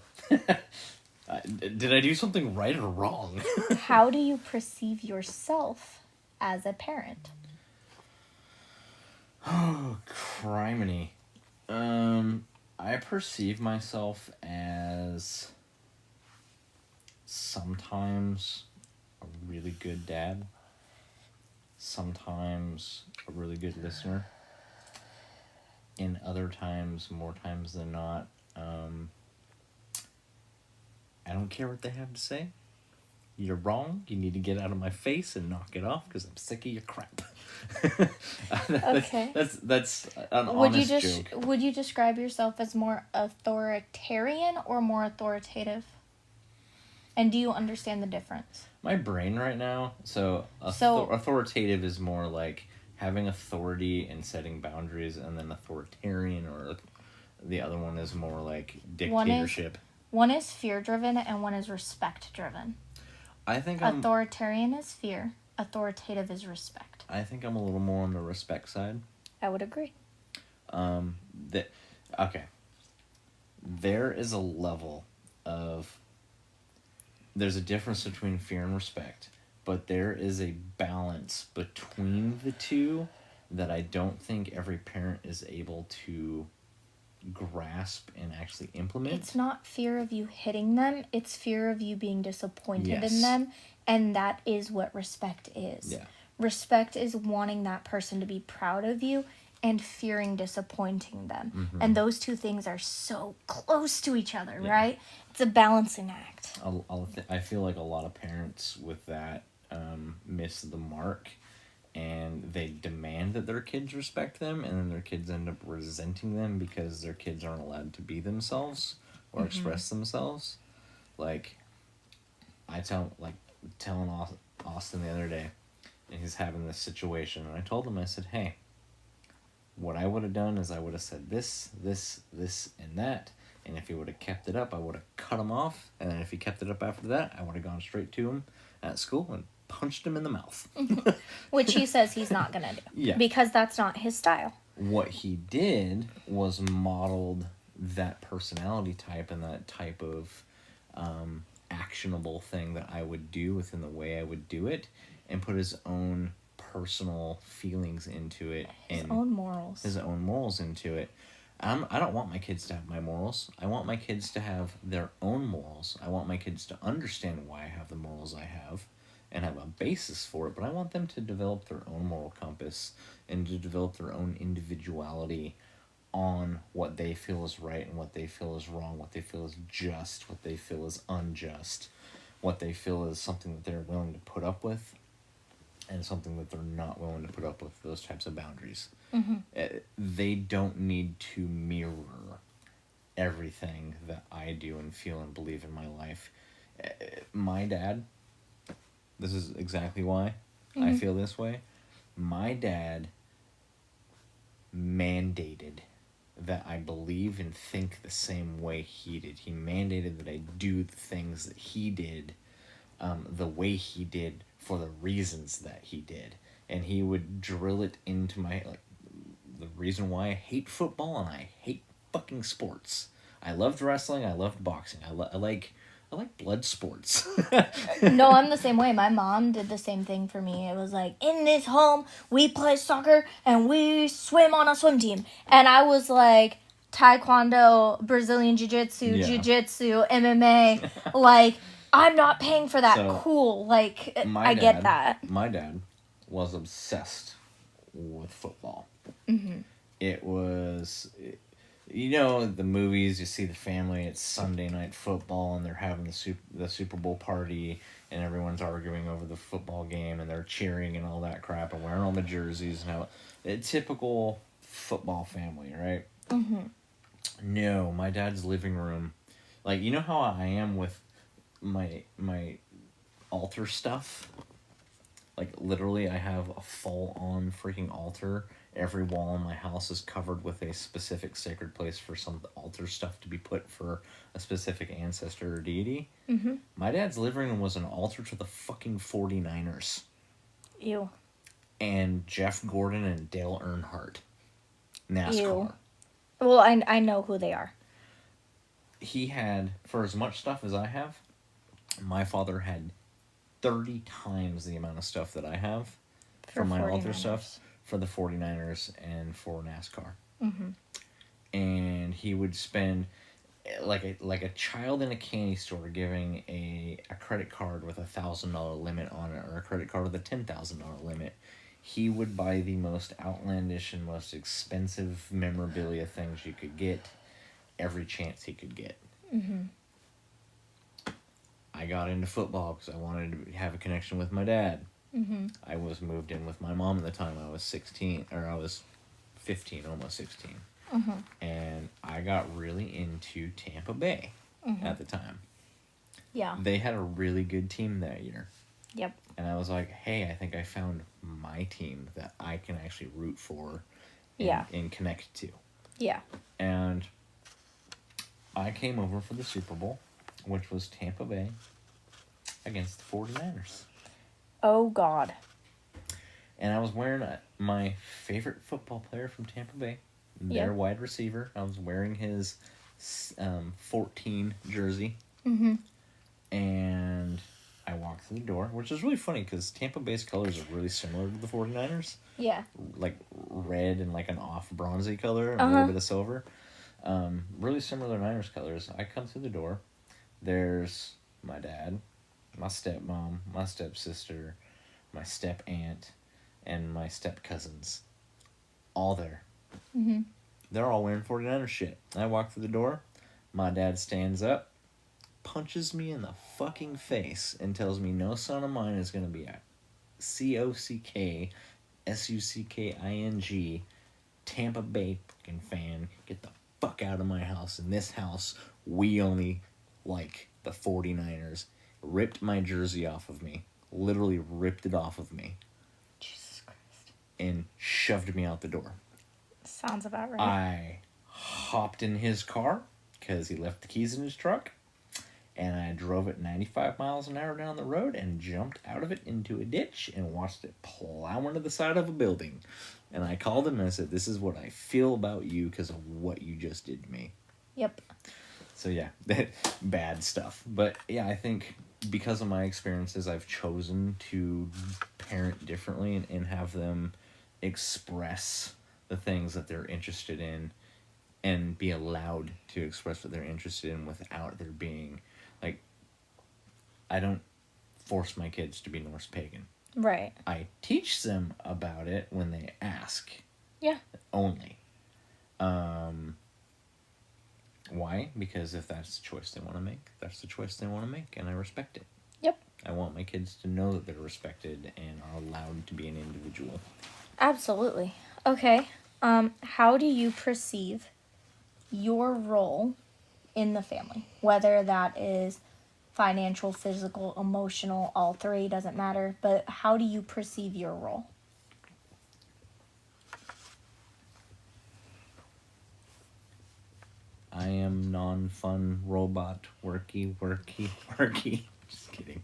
Did I do something right or wrong? How do you perceive yourself as a parent? Oh, criminy. I perceive myself as sometimes a really good dad, sometimes a really good listener, and other times, more times than not, I don't care what they have to say. You're wrong. You need to get out of my face and knock it off because I'm sick of your crap. Okay. That's an honest joke. Would you describe yourself as more authoritarian or more authoritative? And do you understand the difference? My brain right now, authoritative is more like having authority and setting boundaries, and then authoritarian, or the other one is more like dictatorship. One is fear-driven and one is respect-driven. I think authoritarian is fear. Authoritative is respect. I think I'm a little more on the respect side. I would agree. Okay. There is a level of... There's a difference between fear and respect, but there is a balance between the two that I don't think every parent is able to grasp and actually implement. It's not fear of you hitting them, it's fear of you being disappointed in Yes. them, and that is what respect is. Yeah. Respect is wanting that person to be proud of you and fearing disappointing them. Mm-hmm. And those two things are so close to each other, Yeah. right? It's a balancing act. I feel like a lot of parents with that miss the mark, and they demand that their kids respect them, and then their kids end up resenting them because their kids aren't allowed to be themselves or express themselves. Like, telling Austin the other day, and he's having this situation, and I told him, I said, hey, what I would have done is I would have said this, and that, and if he would have kept it up, I would have cut him off, and then if he kept it up after that, I would have gone straight to him at school and punched him in the mouth. Which he says he's not going to do. Yeah. Because that's not his style. What he did was modeled that personality type and that type of actionable thing that I would do within the way I would do it, and put his own personal feelings into it. His own morals into it. I don't want my kids to have my morals. I want my kids to have their own morals. I want my kids to understand why I have the morals I have and have a basis for it, but I want them to develop their own moral compass and to develop their own individuality on what they feel is right and what they feel is wrong, what they feel is just, what they feel is unjust, what they feel is something that they're willing to put up with, and something that they're not willing to put up with, those types of boundaries. They don't need to mirror everything that I do and feel and believe in my life. My dad, this is exactly why I feel this way. My dad mandated that I believe and think the same way he did. He mandated that I do the things that he did, the way he did, for the reasons that he did. And he would drill it into my, like, the reason why I hate football and I hate fucking sports. I loved wrestling, I loved boxing, I like blood sports. No, I'm the same way. My mom did the same thing for me. It was like, in this home, we play soccer and we swim on a swim team. And I was like, taekwondo, Brazilian jiu-jitsu, jiu-jitsu, MMA. Like, I'm not paying for that. So, cool. Like, I get that. My dad was obsessed with football. It was... You know, the movies, you see the family, it's Sunday night football, and they're having the Super Bowl party, and everyone's arguing over the football game, and they're cheering and all that crap, and wearing all the jerseys, and how a typical football family, right? No, my dad's living room, like, you know how I am with my altar stuff? Like, literally, I have a full-on freaking altar. Every wall in my house is covered with a specific sacred place for some altar stuff to be put for a specific ancestor or deity. My dad's living room was an altar to the fucking 49ers. Ew. And Jeff Gordon and Dale Earnhardt. NASCAR. Ew. Well, I know who they are. He had, for as much stuff as I have, my father had 30 times the amount of stuff that I have for my 49ers. Altar stuff. For the 49ers and for NASCAR. And he would spend, like a child in a candy store giving a credit card with $1,000 limit on it, or a credit card with a $10,000 limit. He would buy the most outlandish and most expensive memorabilia things you could get every chance he could get. I got into football because I wanted to have a connection with my dad. I was moved in with my mom at the time. I was 16, or I was 15, almost 16. And I got really into Tampa Bay at the time. Yeah. They had a really good team that year. Yep. And I was like, hey, I think I found my team that I can actually root for and connect to. Yeah. And I came over for the Super Bowl, which was Tampa Bay against the 49ers. Oh, God. And I was wearing my favorite football player from Tampa Bay, their wide receiver. I was wearing his 14 jersey. And I walked walk through the door, which is really funny because Tampa Bay's colors are really similar to the 49ers. Yeah. Like red and like an off bronzy color and a little bit of silver. Really similar to Niners colors. I come through the door. There's my dad, my stepmom, my stepsister, my step aunt, and my step cousins. All there. Mm-hmm. They're all wearing 49ers shit. I walk through the door. My dad stands up, punches me in the fucking face, and tells me no son of mine is going to be a COCKSUCKING Tampa Bay fucking fan. Get the fuck out of my house. In this house, we only like the 49ers. Ripped my jersey off of me. Literally ripped it off of me. Jesus Christ. And shoved me out the door. Sounds about right. I hopped in his car because he left the keys in his truck, and I drove at 95 miles an hour down the road and jumped out of it into a ditch and watched it plow into the side of a building. And I called him and I said, "This is what I feel about you because of what you just did to me." Yep. So yeah, bad stuff. But yeah, I think because of my experiences, I've chosen to parent differently and have them express the things that they're interested in and be allowed to express what they're interested in without there being, like, I don't force my kids to be Norse pagan. Right. I teach them about it when they ask. Yeah. Only. Why? Because if that's the choice they want to make, that's the choice they want to make, and I respect it. Yep. I want my kids to know that they're respected and are allowed to be an individual. Absolutely. Okay. How do you perceive your role in the family? Whether that is financial, physical, emotional, all three, doesn't matter. But how do you perceive your role? I am non-fun robot worky. Just kidding.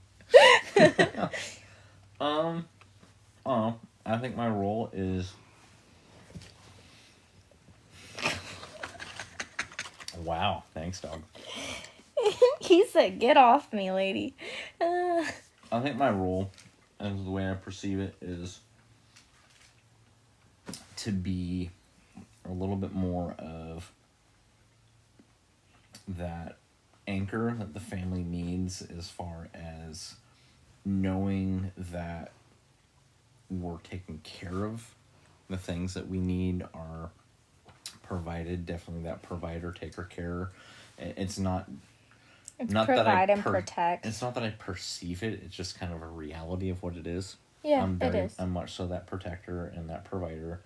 I think my role is wow, thanks dog. He said, "Get off me, lady." I think my role, and the way I perceive it, is to be a little bit more of that anchor that the family needs as far as knowing that we're taking care of the things that we need are provided. Definitely that provider, taker, care. It's not provide and protect. It's not that I perceive it. It's just kind of a reality of what it is. Yeah, it is. I'm much so that protector and that provider.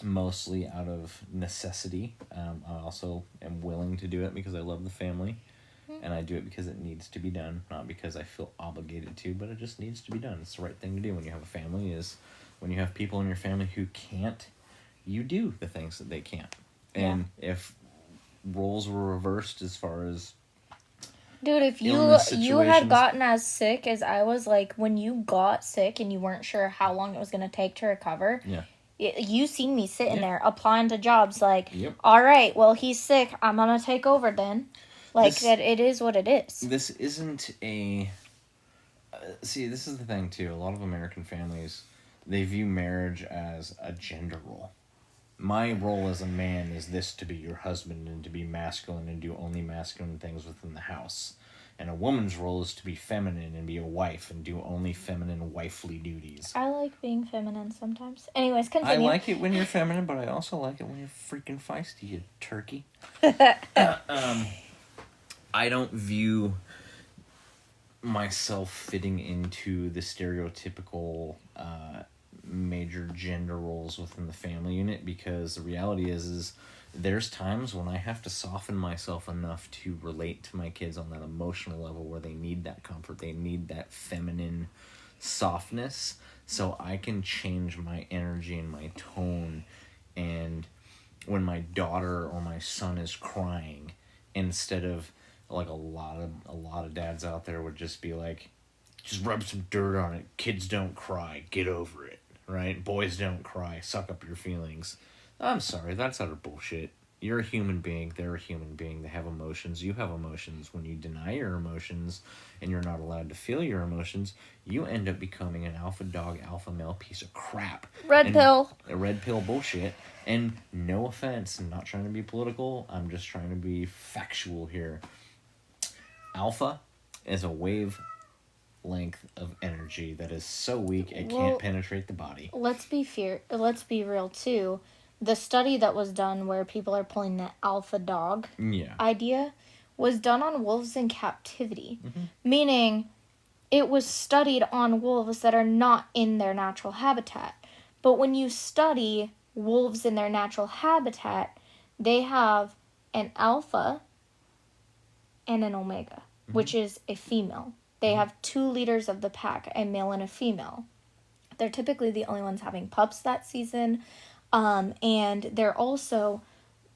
Mostly out of necessity. I also am willing to do it because I love the family. And I do it because it needs to be done, not because I feel obligated to, but it just needs to be done. It's the right thing to do when you have a family. Is when you have people in your family who can't, you do the things that they can't. And if roles were reversed as far as dude, if you had gotten as sick as I was, like when you got sick and you weren't sure how long it was going to take to recover, you seen me sitting there applying to jobs like, all right, well, he's sick, I'm going to take over then. Like, it is what it is. This isn't a... see, this is the thing, too. A lot of American families, they view marriage as a gender role. My role as a man is this, to be your husband and to be masculine and do only masculine things within the house. And a woman's role is to be feminine and be a wife and do only feminine wifely duties. I like being feminine sometimes. Anyways, continue. I like it when you're feminine, but I also like it when you're freaking feisty, you turkey. I don't view myself fitting into the stereotypical major gender roles within the family unit, because the reality is there's times when I have to soften myself enough to relate to my kids on that emotional level where they need that comfort, they need that feminine softness, so I can change my energy and my tone. And when my daughter or my son is crying, instead of like a lot of dads out there would just be like, just rub some dirt on it, kids don't cry, get over it, right? Boys don't cry, suck up your feelings. I'm sorry, that's utter bullshit. you're a human being, they're a human being, they have emotions, you have emotions. When you deny your emotions and you're not allowed to feel your emotions, you end up becoming an alpha dog, alpha male piece of crap. Red pill. A red pill bullshit. And no offense, I'm not trying to be political, I'm just trying to be factual here. Alpha is a wave length of energy that is so weak it can't penetrate the body. Let's be real too. The study that was done where people are pulling the alpha dog idea was done on wolves in captivity. Meaning it was studied on wolves that are not in their natural habitat. But when you study wolves in their natural habitat, they have an alpha and an omega, which is a female. They have 2 leaders of the pack, a male and a female. They're typically the only ones having pups that season. And they're also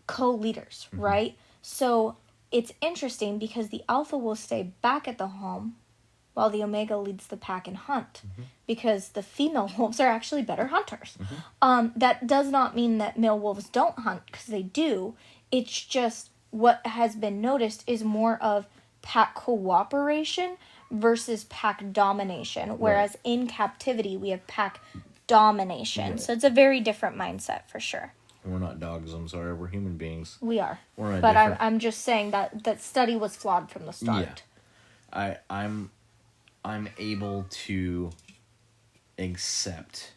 co-leaders, right? So it's interesting because the alpha will stay back at the home while the omega leads the pack and hunt, because the female wolves are actually better hunters. That does not mean that male wolves don't hunt, because they do. It's just what has been noticed is more of pack cooperation versus pack domination, whereas in captivity we have pack domination. So it's a very different mindset for sure. We're not dogs, I'm sorry, we're human beings. We are. But different... I'm just saying that study was flawed from the start. Yeah. I'm able to accept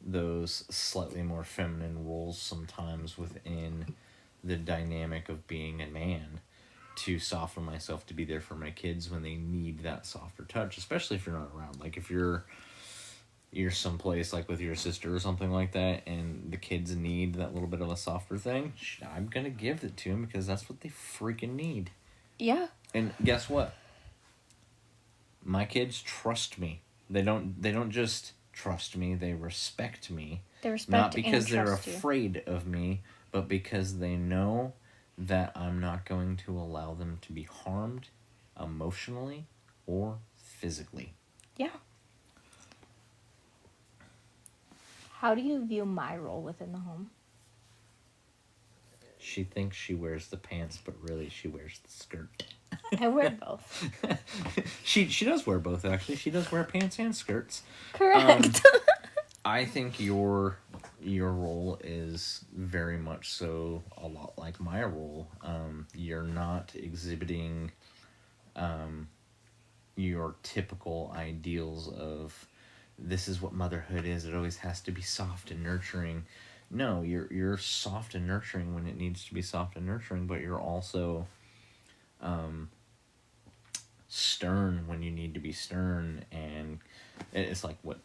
those slightly more feminine roles sometimes within the dynamic of being a man, to soften myself to be there for my kids when they need that softer touch, especially if you're not around. Like if you're someplace like with your sister or something like that and the kids need that little bit of a softer thing, I'm gonna give it to them because that's what they freaking need. Yeah. And guess what? My kids trust me. They don't just trust me, they respect me. They respect not because and they're trust afraid of me, but because they know that I'm not going to allow them to be harmed emotionally or physically. Yeah. How do you view my role within the home? She thinks she wears the pants, but really she wears the skirt. I wear both. She does wear both, actually. She does wear pants and skirts. Correct. I think your role is very much so a lot like my role. You're not exhibiting your typical ideals of this is what motherhood is. It always has to be soft and nurturing. No, you're soft and nurturing when it needs to be soft and nurturing, but you're also stern when you need to be stern. And it's like what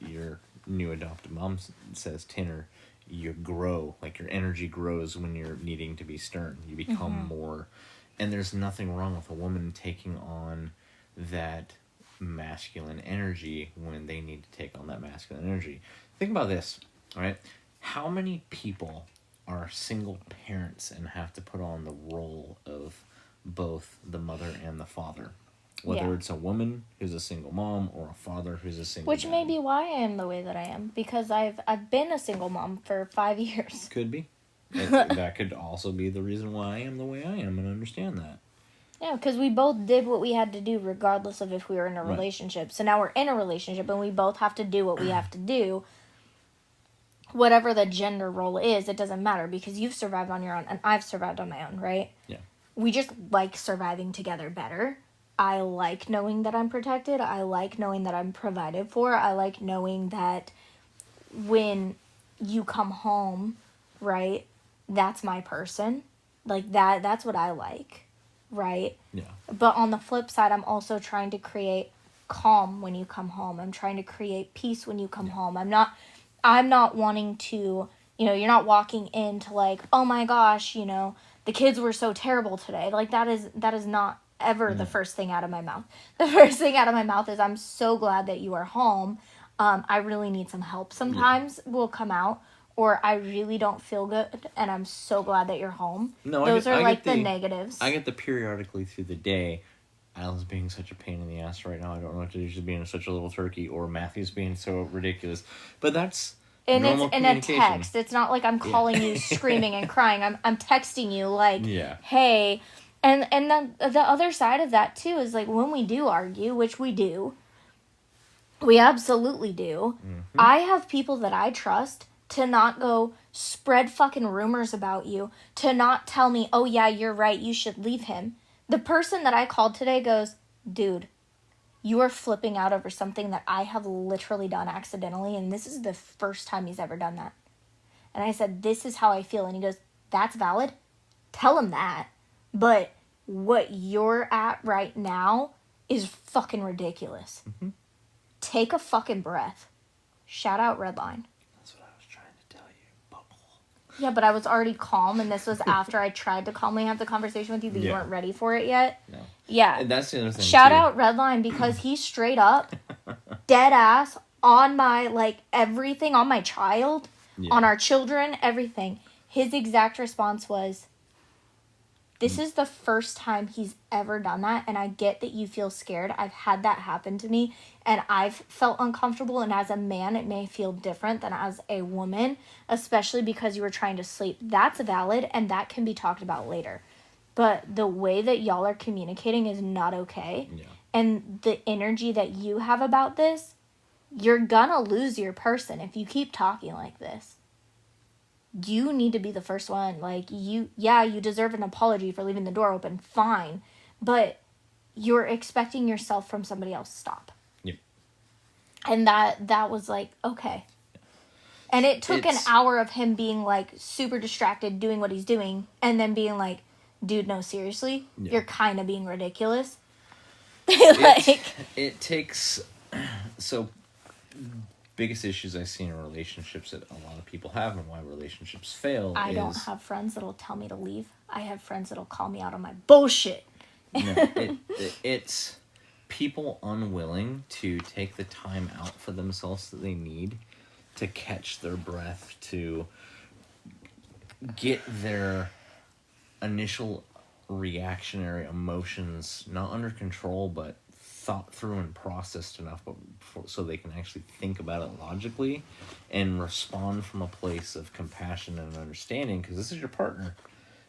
your new adopted mom says, Tinner, you grow, like your energy grows when you're needing to be stern. You become more, and there's nothing wrong with a woman taking on that masculine energy when they need to take on that masculine energy. Think about this, all right? How many people are single parents and have to put on the role of both the mother and the father? Whether it's a woman who's a single mom or a father who's a single Which dad. may be why I am the way that I am, because I've been a single mom for 5 years. Could be. That could also be the reason why I am the way I am, and understand that. Yeah, because we both did what we had to do regardless of if we were in a relationship. So now we're in a relationship and we both have to do what we have to do. Whatever the gender role is, it doesn't matter because you've survived on your own and I've survived on my own, right? Yeah. We just like surviving together better. I like knowing that I'm protected. I like knowing that I'm provided for. I like knowing that when you come home, right, that's my person. Like that's what I like. Right? Yeah. But on the flip side, I'm also trying to create calm when you come home. I'm trying to create peace when you come home. I'm not wanting to, you're not walking into like, oh my gosh, the kids were so terrible today. Like that is not ever the first thing out of my mouth. The first thing out of my mouth is I'm so glad that you are home. I really need some help. Sometimes will come out. Or I really don't feel good, and I'm so glad that you're home. No, Those are like the negatives. I get the periodically through the day, Alan's being such a pain in the ass right now. I don't know what to do. She's being such a little turkey, or Matthew's being so ridiculous. But that's And Normal it's in a communication. text. It's not like I'm calling you screaming and crying. I'm texting you like, hey. And then the other side of that, too, is like when we do argue, which we do, we absolutely do. Mm-hmm. I have people that I trust to not go spread fucking rumors about you, to not tell me, oh, yeah, you're right, you should leave him. The person that I called today goes, dude, you are flipping out over something that I have literally done accidentally, and this is the first time he's ever done that. And I said, this is how I feel. And he goes, that's valid. Tell him that. But what you're at right now is fucking ridiculous. Mm-hmm. Take a fucking breath. Shout out Redline. That's what I was trying to tell you, Bubble. Yeah, but I was already calm, and this was after I tried to calmly have the conversation with you, but you weren't ready for it yet. No. Yeah. And that's the other thing, Shout out Redline, because he straight up, dead ass, on my, like, everything, on my child, on our children, everything. His exact response was, this is the first time he's ever done that, and I get that you feel scared. I've had that happen to me, and I've felt uncomfortable, and as a man, it may feel different than as a woman, especially because you were trying to sleep. That's valid, and that can be talked about later. But the way that y'all are communicating is not okay. Yeah. And the energy that you have about this, you're gonna lose your person if you keep talking like this. You need to be the first one. Like, you deserve an apology for leaving the door open. Fine. But you're expecting yourself from somebody else. Stop. Yep. And that was like, okay. And it took an hour of him being, like, super distracted, doing what he's doing, and then being like, dude, no, seriously? Yeah. You're kind of being ridiculous. It takes... So... biggest issues I see in relationships that a lot of people have and why relationships fail I don't have friends that'll tell me to leave. I have friends that'll call me out on my bullshit. No, it's people unwilling to take the time out for themselves that they need to catch their breath, to get their initial reactionary emotions not under control, but thought through and processed enough so they can actually think about it logically and respond from a place of compassion and understanding, because this is your partner.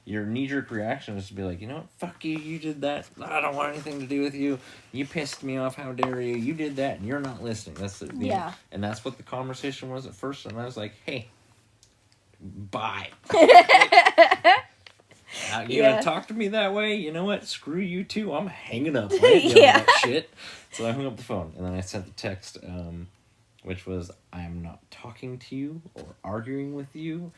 Your knee-jerk reaction is to be like, you know what, fuck you, you did that, I don't want anything to do with you, you pissed me off, how dare you, you did that, and you're not listening. And that's what the conversation was at first, and I was like, hey, bye. You gonna talk to me that way? You know what? Screw you too. I'm hanging up. That shit. So I hung up the phone, and then I sent the text, which was, I'm not talking to you or arguing with you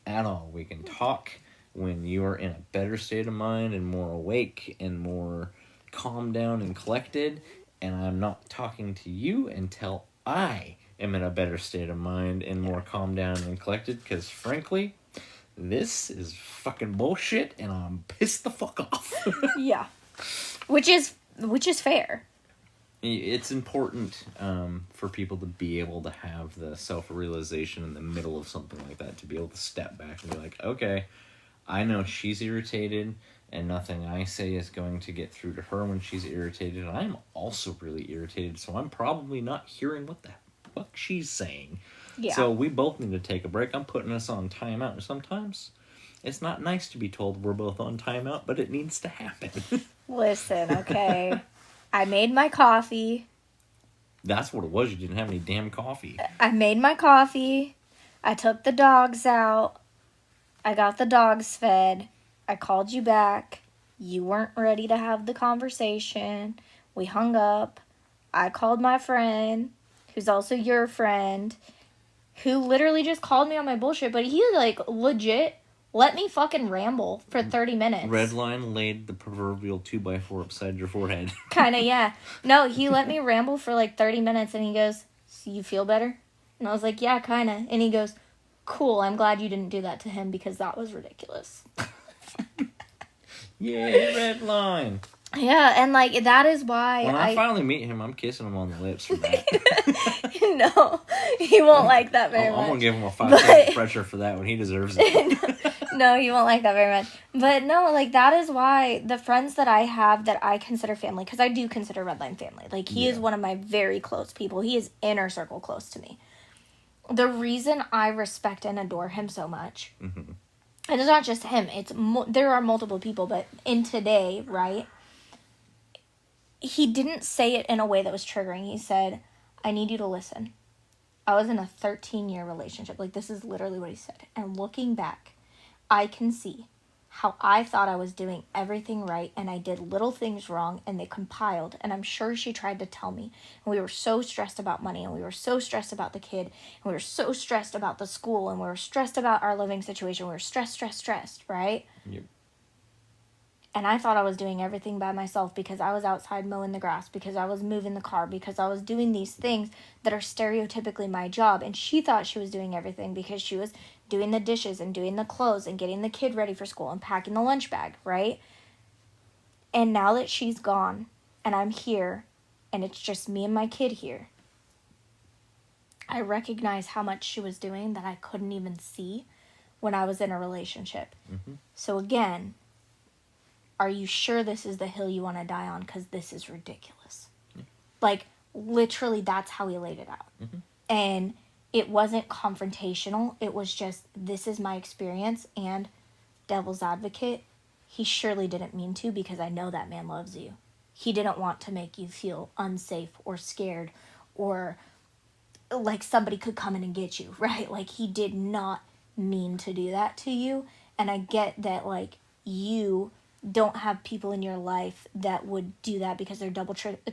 at all. We can talk when you are in a better state of mind and more awake and more calmed down and collected, and I'm not talking to you until I am in a better state of mind and more calmed down and collected, because frankly, this is fucking bullshit, and I'm pissed the fuck off. Yeah. Which is fair. It's important for people to be able to have the self-realization in the middle of something like that, to be able to step back and be like, okay, I know she's irritated, and nothing I say is going to get through to her when she's irritated, and I'm also really irritated, so I'm probably not hearing what the fuck she's saying. Yeah. So we both need to take a break. I'm putting us on timeout, and sometimes it's not nice to be told we're both on timeout, but it needs to happen. Listen, okay. I made my coffee. That's what it was. You didn't have any damn coffee. I made my coffee. I took the dogs out. I got the dogs fed. I called you back. You weren't ready to have the conversation. We hung up. I called my friend, who's also your friend, who literally just called me on my bullshit, but he, like, legit let me fucking ramble for 30 minutes. Redline laid the proverbial 2x4 upside your forehead. Kinda, yeah. No, he let me ramble for, like, 30 minutes, and he goes, so you feel better? And I was like, yeah, kinda. And he goes, cool, I'm glad you didn't do that to him, because that was ridiculous. Yay, Redline. Yeah, and, like, that is why when I finally meet him, I'm kissing him on the lips for that. No, he won't like that very much. I'm going to give him a 5-second pressure for that when he deserves it. No, he won't like that very much. But no, like, that is why the friends that I have that I consider family, because I do consider Redline family. Like, he is one of my very close people. He is inner circle close to me. the reason I respect and adore him so much, Mm-hmm. and it's not just him, there are multiple people, but in today, right, he didn't say it in a way that was triggering. He said, I need you to listen. I was in a 13-year relationship. Like, this is literally what he said. And looking back, I can see how I thought I was doing everything right, and I did little things wrong, and they compiled. And I'm sure she tried to tell me. And we were so stressed about money, and we were so stressed about the kid, and we were so stressed about the school, and we were stressed about our living situation. We were stressed, right? Yep. And I thought I was doing everything by myself because I was outside mowing the grass, because I was moving the car, because I was doing these things that are stereotypically my job. And she thought she was doing everything because she was doing the dishes and doing the clothes and getting the kid ready for school and packing the lunch bag, right? And now that she's gone and I'm here and it's just me and my kid here, I recognize how much she was doing that I couldn't even see when I was in a relationship. Mm-hmm. So again, are you sure this is the hill you want to die on? Because this is ridiculous. Yeah. Like, literally, that's how he laid it out. Mm-hmm. And it wasn't confrontational. It was just, this is my experience. And devil's advocate, he surely didn't mean to, because I know that man loves you. He didn't want to make you feel unsafe or scared or like somebody could come in and get you, right? Like, he did not mean to do that to you. And I get that, like, you don't have people in your life that would do that because they're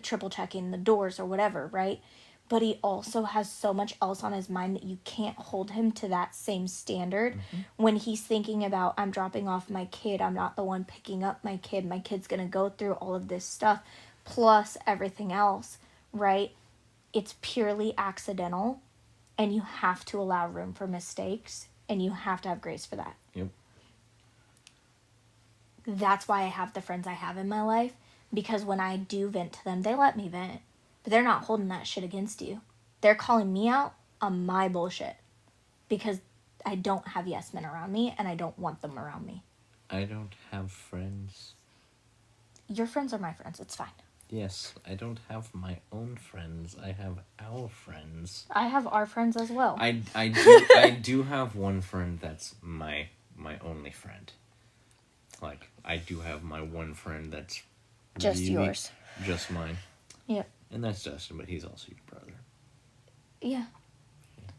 triple checking the doors or whatever, right? But he also has so much else on his mind that you can't hold him to that same standard. Mm-hmm. When he's thinking about, I'm dropping off my kid, I'm not the one picking up my kid's gonna go through all of this stuff plus everything else, right? It's purely accidental, and you have to allow room for mistakes, and you have to have grace for that. Yep. That's why I have the friends I have in my life, because when I do vent to them, they let me vent. But they're not holding that shit against you. They're calling me out on my bullshit because I don't have yes men around me, and I don't want them around me. I don't have friends. Your friends are my friends. It's fine. Yes, I don't have my own friends. I have our friends. I have our friends as well. I do have one friend that's my only friend. Like, I do have my one friend that's just really yours. Just mine. Yep. And that's Justin, but he's also your brother. Yeah.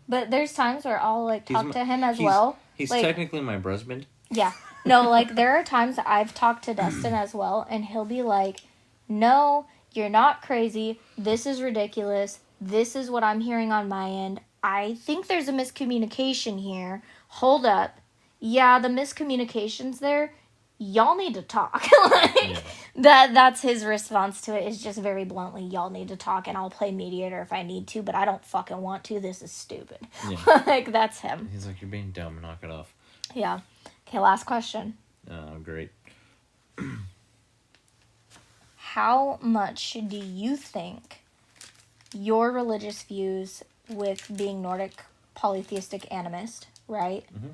But there's times where I'll, like, talk to him as well. He's like, technically my husband. Yeah. No, like, there are times that I've talked to Dustin as well, and he'll be like, no, you're not crazy. This is ridiculous. This is what I'm hearing on my end. I think there's a miscommunication here. Hold up. Yeah, the miscommunication's there. Y'all need to talk. Like, yeah. That's his response to it, is just very bluntly, y'all need to talk, and I'll play mediator if I need to, but I don't fucking want to. This is stupid. Yeah. Like, that's him. He's like, you're being dumb. Knock it off. Yeah. Okay, last question. Great. How much do you think your religious views with being Nordic polytheistic animist, right, mm-hmm.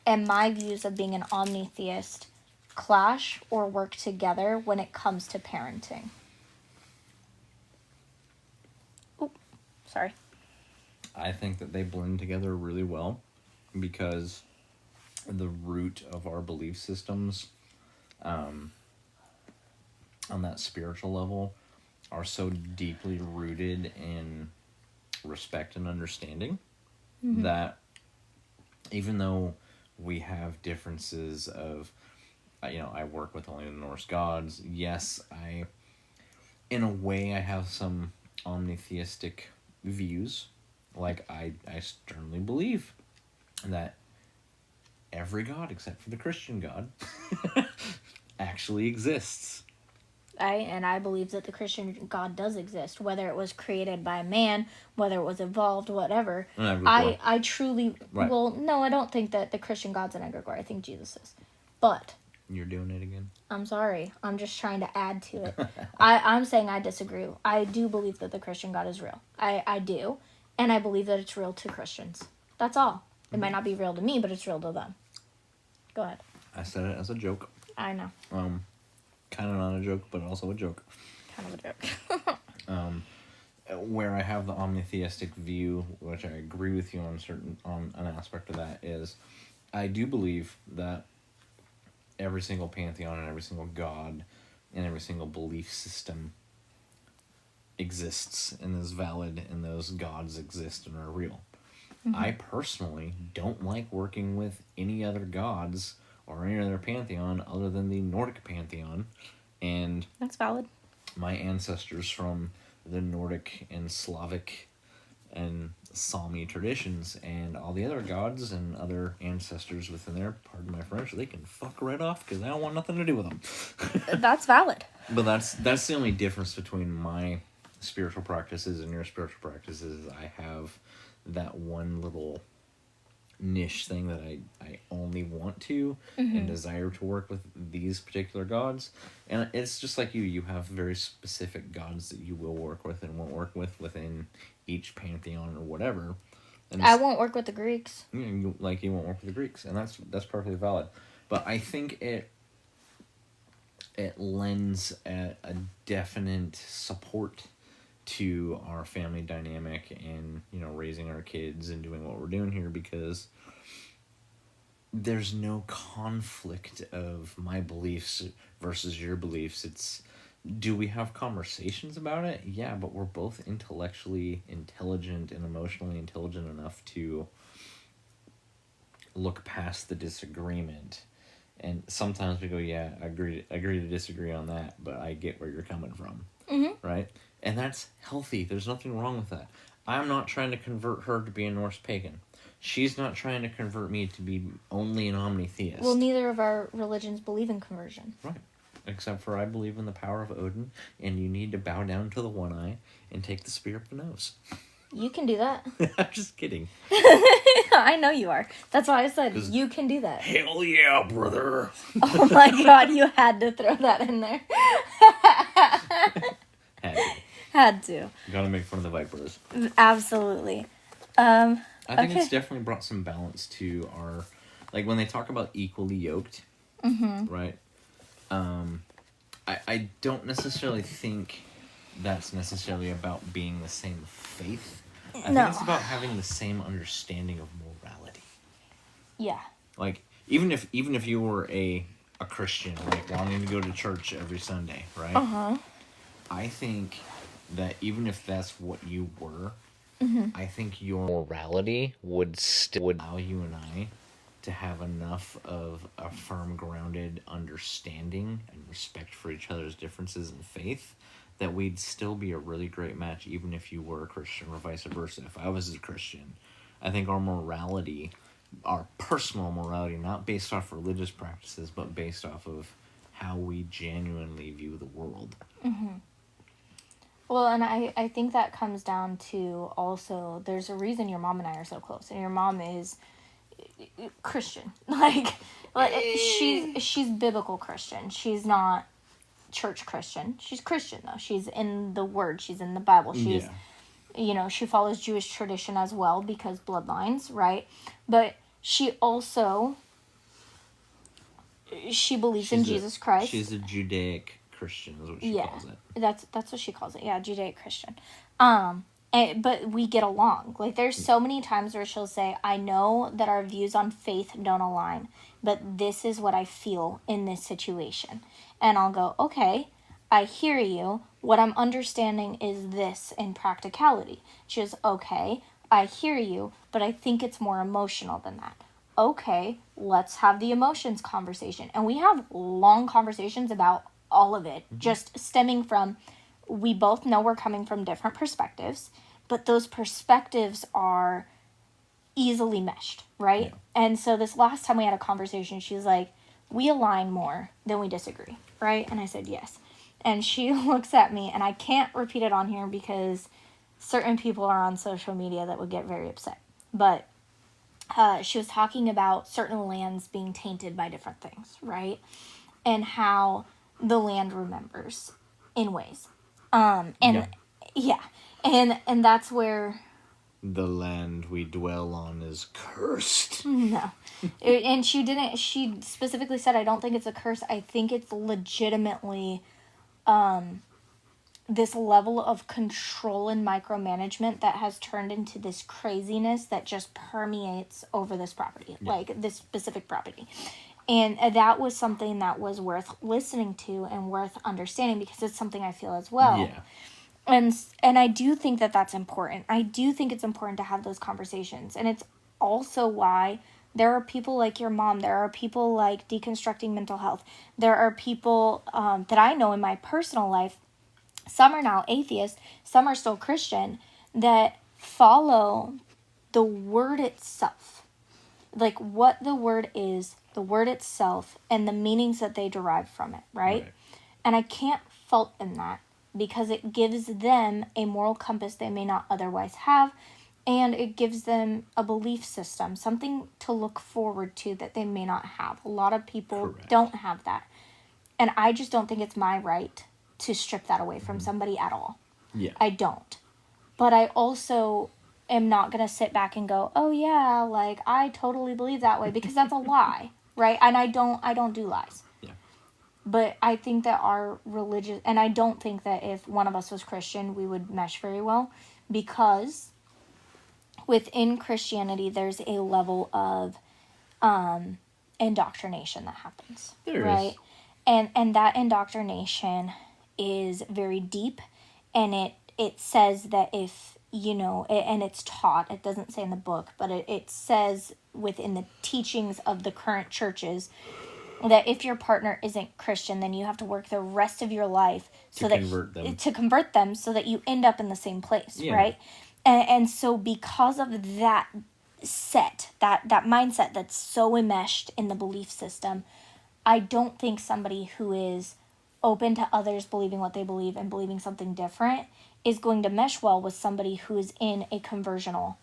and my views of being an omnitheist clash or work together when it comes to parenting? Ooh, sorry. I think that they blend together really well because the root of our belief systems on that spiritual level are so deeply rooted in respect and understanding mm-hmm. that even though we have differences of, I work with only the Norse gods. Yes, in a way, I have some omnitheistic views. Like, I sternly believe that every god except for the Christian God actually exists. I believe that the Christian God does exist, whether it was created by a man, whether it was evolved, whatever. I truly... Right. Well, no, I don't think that the Christian God's an egregore. I think Jesus is. But... You're doing it again? I'm sorry. I'm just trying to add to it. I'm saying I disagree. I do believe that the Christian God is real. I do. And I believe that it's real to Christians. That's all. It might not be real to me, but it's real to them. Go ahead. I said it as a joke. I know. Kind of not a joke, but also a joke. Kind of a joke. where I have the omnitheistic view, which I agree with you on an aspect of that, is I do believe that every single pantheon and every single god and every single belief system exists and is valid, and those gods exist and are real. Mm-hmm. I personally don't like working with any other gods or any other pantheon other than the Nordic pantheon, and that's valid. My ancestors from the Nordic and Slavic and Sami traditions, and all the other gods and other ancestors within there, pardon my French, they can fuck right off because I don't want nothing to do with them. That's valid. But that's the only difference between my spiritual practices and your spiritual practices. I have that one little niche thing that I only want to and desire to work with these particular gods, and it's just like you have very specific gods that you will work with and won't work with within each pantheon or whatever. And I won't work with the Greeks. You won't work with the Greeks, and that's perfectly valid. But I think it lends a definite support to our family dynamic and, raising our kids and doing what we're doing here, because there's no conflict of my beliefs versus your beliefs. It's, do we have conversations about it? Yeah, but we're both intellectually intelligent and emotionally intelligent enough to look past the disagreement. And sometimes we go, yeah, agree to disagree on that, but I get where you're coming from. Mm-hmm. Right? And that's healthy. There's nothing wrong with that. I'm not trying to convert her to be a Norse pagan. She's not trying to convert me to be only an omnitheist. Well, neither of our religions believe in conversion. Right. Except for I believe in the power of Odin, and you need to bow down to the one eye and take the spear up the nose. You can do that. I'm just kidding. I know you are. That's why I said you can do that. Hell yeah, brother. Oh my god, you had to throw that in there. Had to. Gotta make fun of the Vipers. Absolutely. I think it's definitely brought some balance to our, when they talk about equally yoked, right? I don't necessarily think that's necessarily about being the same faith. I think it's about having the same understanding of morality. Yeah. Even if you were a Christian, wanting to go to church every Sunday, right? Uh-huh. I think that even if that's what you were, I think your morality would still allow you and I to have enough of a firm, grounded understanding and respect for each other's differences in faith that we'd still be a really great match, even if you were a Christian or vice versa. If I was a Christian, I think our morality, our personal morality, not based off religious practices, but based off of how we genuinely view the world. Mm-hmm. Well, and I think that comes down to also, there's a reason your mom and I are so close, and your mom is Christian. She's biblical Christian. She's not church Christian. She's Christian, though. She's in the Word. She's in the Bible. She's, she follows Jewish tradition as well because bloodlines, right? But she also, she believes in Jesus Christ. She's a Judaic Christian is what she calls it. That's what she calls it. Yeah, Judaic Christian. But we get along. There's so many times where she'll say, I know that our views on faith don't align, but this is what I feel in this situation. And I'll go, okay, I hear you. What I'm understanding is this in practicality. She goes, okay, I hear you, but I think it's more emotional than that. Okay, let's have the emotions conversation. And we have long conversations about all of it, just stemming from, we both know we're coming from different perspectives, but those perspectives are easily meshed, right? Yeah. And so this last time we had a conversation, she's like, we align more than we disagree, right? And I said, yes. And she looks at me, and I can't repeat it on here because certain people are on social media that would get very upset. But she was talking about certain lands being tainted by different things, right? And how the land remembers in ways. And that's where the land we dwell on is cursed. No. And she specifically said, I don't think it's a curse. I think it's legitimately this level of control and micromanagement that has turned into this craziness that just permeates over this property, like this specific property. And that was something that was worth listening to and worth understanding, because it's something I feel as well. Yeah. And I do think that that's important. I do think it's important to have those conversations. And it's also why there are people like your mom. There are people like Deconstructing Mental Health. There are people that I know in my personal life. Some are now atheists, some are still Christian, that follow the word itself. Like what the word is, the word itself, and the meanings that they derive from it, right? And I can't fault them that, because it gives them a moral compass they may not otherwise have, and it gives them a belief system, something to look forward to that they may not have. A lot of people don't have that. And I just don't think it's my right to strip that away from somebody at all. Yeah. I don't. But I also am not going to sit back and go, oh yeah, like I totally believe that way, because that's a lie, right? And I don't do lies. Yeah. But I think that our religious, and I don't think that if one of us was Christian, we would mesh very well, because within Christianity, there's a level of indoctrination that happens. There right? is. And that indoctrination is very deep, and it says that if, and it's taught, it doesn't say in the book, but it says within the teachings of the current churches that if your partner isn't Christian, then you have to work the rest of your life to convert them so that you end up in the same place, right? And so because of that that mindset that's so enmeshed in the belief system, I don't think somebody who is open to others believing what they believe and believing something different is going to mesh well with somebody who is in a conversional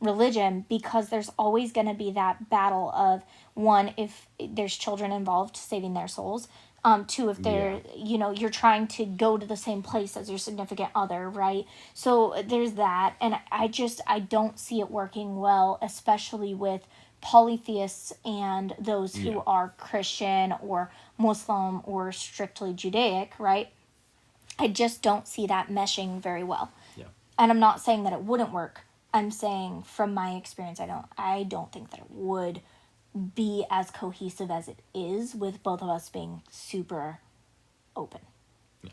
religion, because there's always going to be that battle of, one, if there's children involved, saving their souls. Two, if they're, you're trying to go to the same place as your significant other, right? So there's that. And I don't see it working well, especially with polytheists and those who are Christian or Muslim or strictly Judaic, right? I just don't see that meshing very well. Yeah. And I'm not saying that it wouldn't work. I'm saying from my experience, I don't think that it would be as cohesive as it is with both of us being super open. Yeah.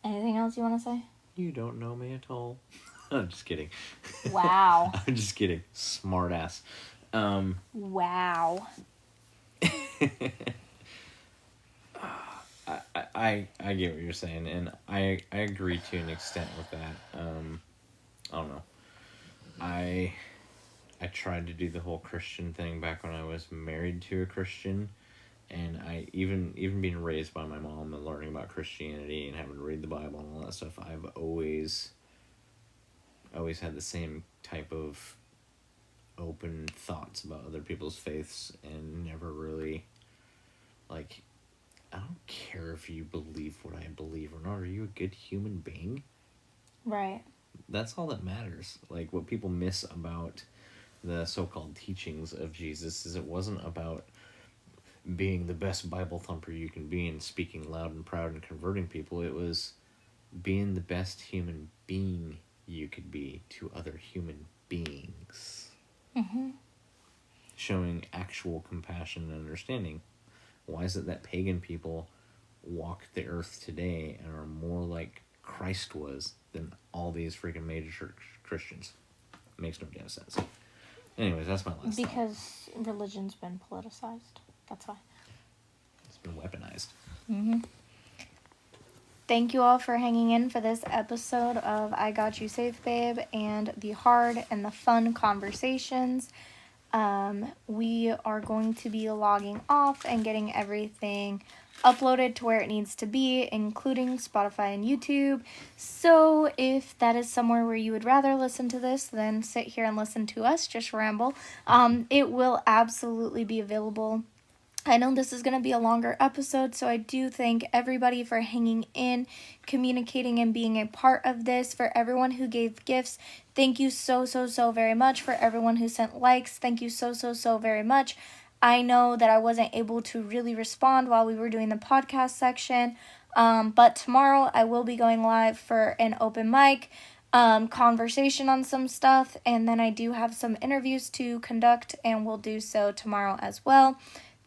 Anything else you want to say? You don't know me at all. I'm just kidding. Wow. I'm just kidding. Smart ass. Wow. I get what you're saying, and I agree to an extent with that. I don't know. I tried to do the whole Christian thing back when I was married to a Christian, and I even being raised by my mom and learning about Christianity and having to read the Bible and all that stuff, I've always had the same type of open thoughts about other people's faiths, and never really, like, I don't care if you believe what I believe or not. Are you a good human being? Right. That's all that matters. Like, what people miss about the so-called teachings of Jesus is it wasn't about being the best Bible thumper you can be and speaking loud and proud and converting people. It was being the best human being you could be to other human beings. Mm-hmm. Showing actual compassion and understanding. Why is it that pagan people walk the earth today and are more like Christ was than all these freaking major church Christians? Makes no damn sense. Anyways, that's my last Because religion's been politicized. That's why. It's been weaponized. Mm-hmm. Thank you all for hanging in for this episode of I Got You Safe, Babe, and the hard and the fun conversations. We are going to be logging off and getting everything uploaded to where it needs to be, including Spotify and YouTube. So if that is somewhere where you would rather listen to this than sit here and listen to us just ramble, it will absolutely be available. I know this is going to be a longer episode, so I do thank everybody for hanging in, communicating, and being a part of this. For everyone who gave gifts, thank you so very much. For everyone who sent likes, thank you so very much. I know that I wasn't able to really respond while we were doing the podcast section, But tomorrow I will be going live for an open mic conversation on some stuff, and then I do have some interviews to conduct, and we'll do so tomorrow as well.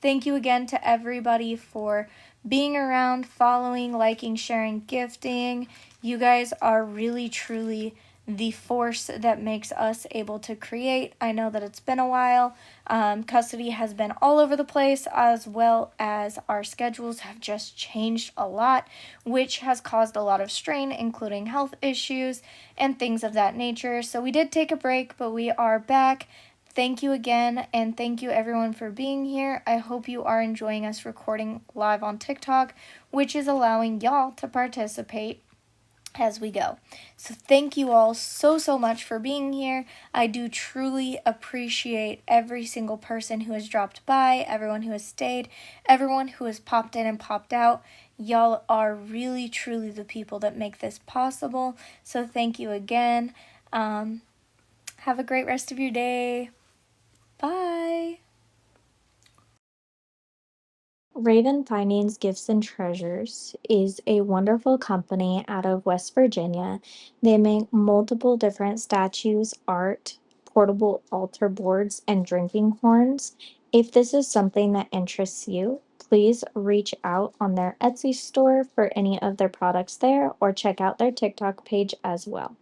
Thank you again to everybody for being around, following, liking, sharing, gifting. You guys are really, truly the force that makes us able to create. I know that it's been a while. Custody has been all over the place, as well as our schedules have just changed a lot, which has caused a lot of strain, including health issues and things of that nature. So we did take a break, but we are back. Thank you again, and thank you everyone for being here. I hope you are enjoying us recording live on TikTok, which is allowing y'all to participate as we go. So thank you all so much for being here. I do truly appreciate every single person who has dropped by, everyone who has stayed, everyone who has popped in and popped out. Y'all are really truly the people that make this possible. So thank you again. Have a great rest of your day. Bye. Raven Findings Gifts and Treasures is a wonderful company out of West Virginia. They make multiple different statues, art, portable altar boards, and drinking horns. If this is something that interests you, please reach out on their Etsy store for any of their products there, or check out their TikTok page as well.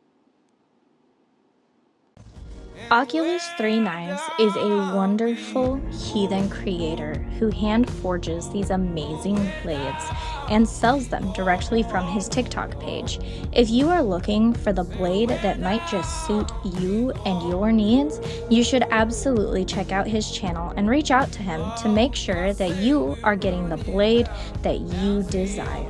Oculus 3 Knives is a wonderful heathen creator who hand forges these amazing blades and sells them directly from his TikTok page. If you are looking for the blade that might just suit you and your needs, you should absolutely check out his channel and reach out to him to make sure that you are getting the blade that you desire.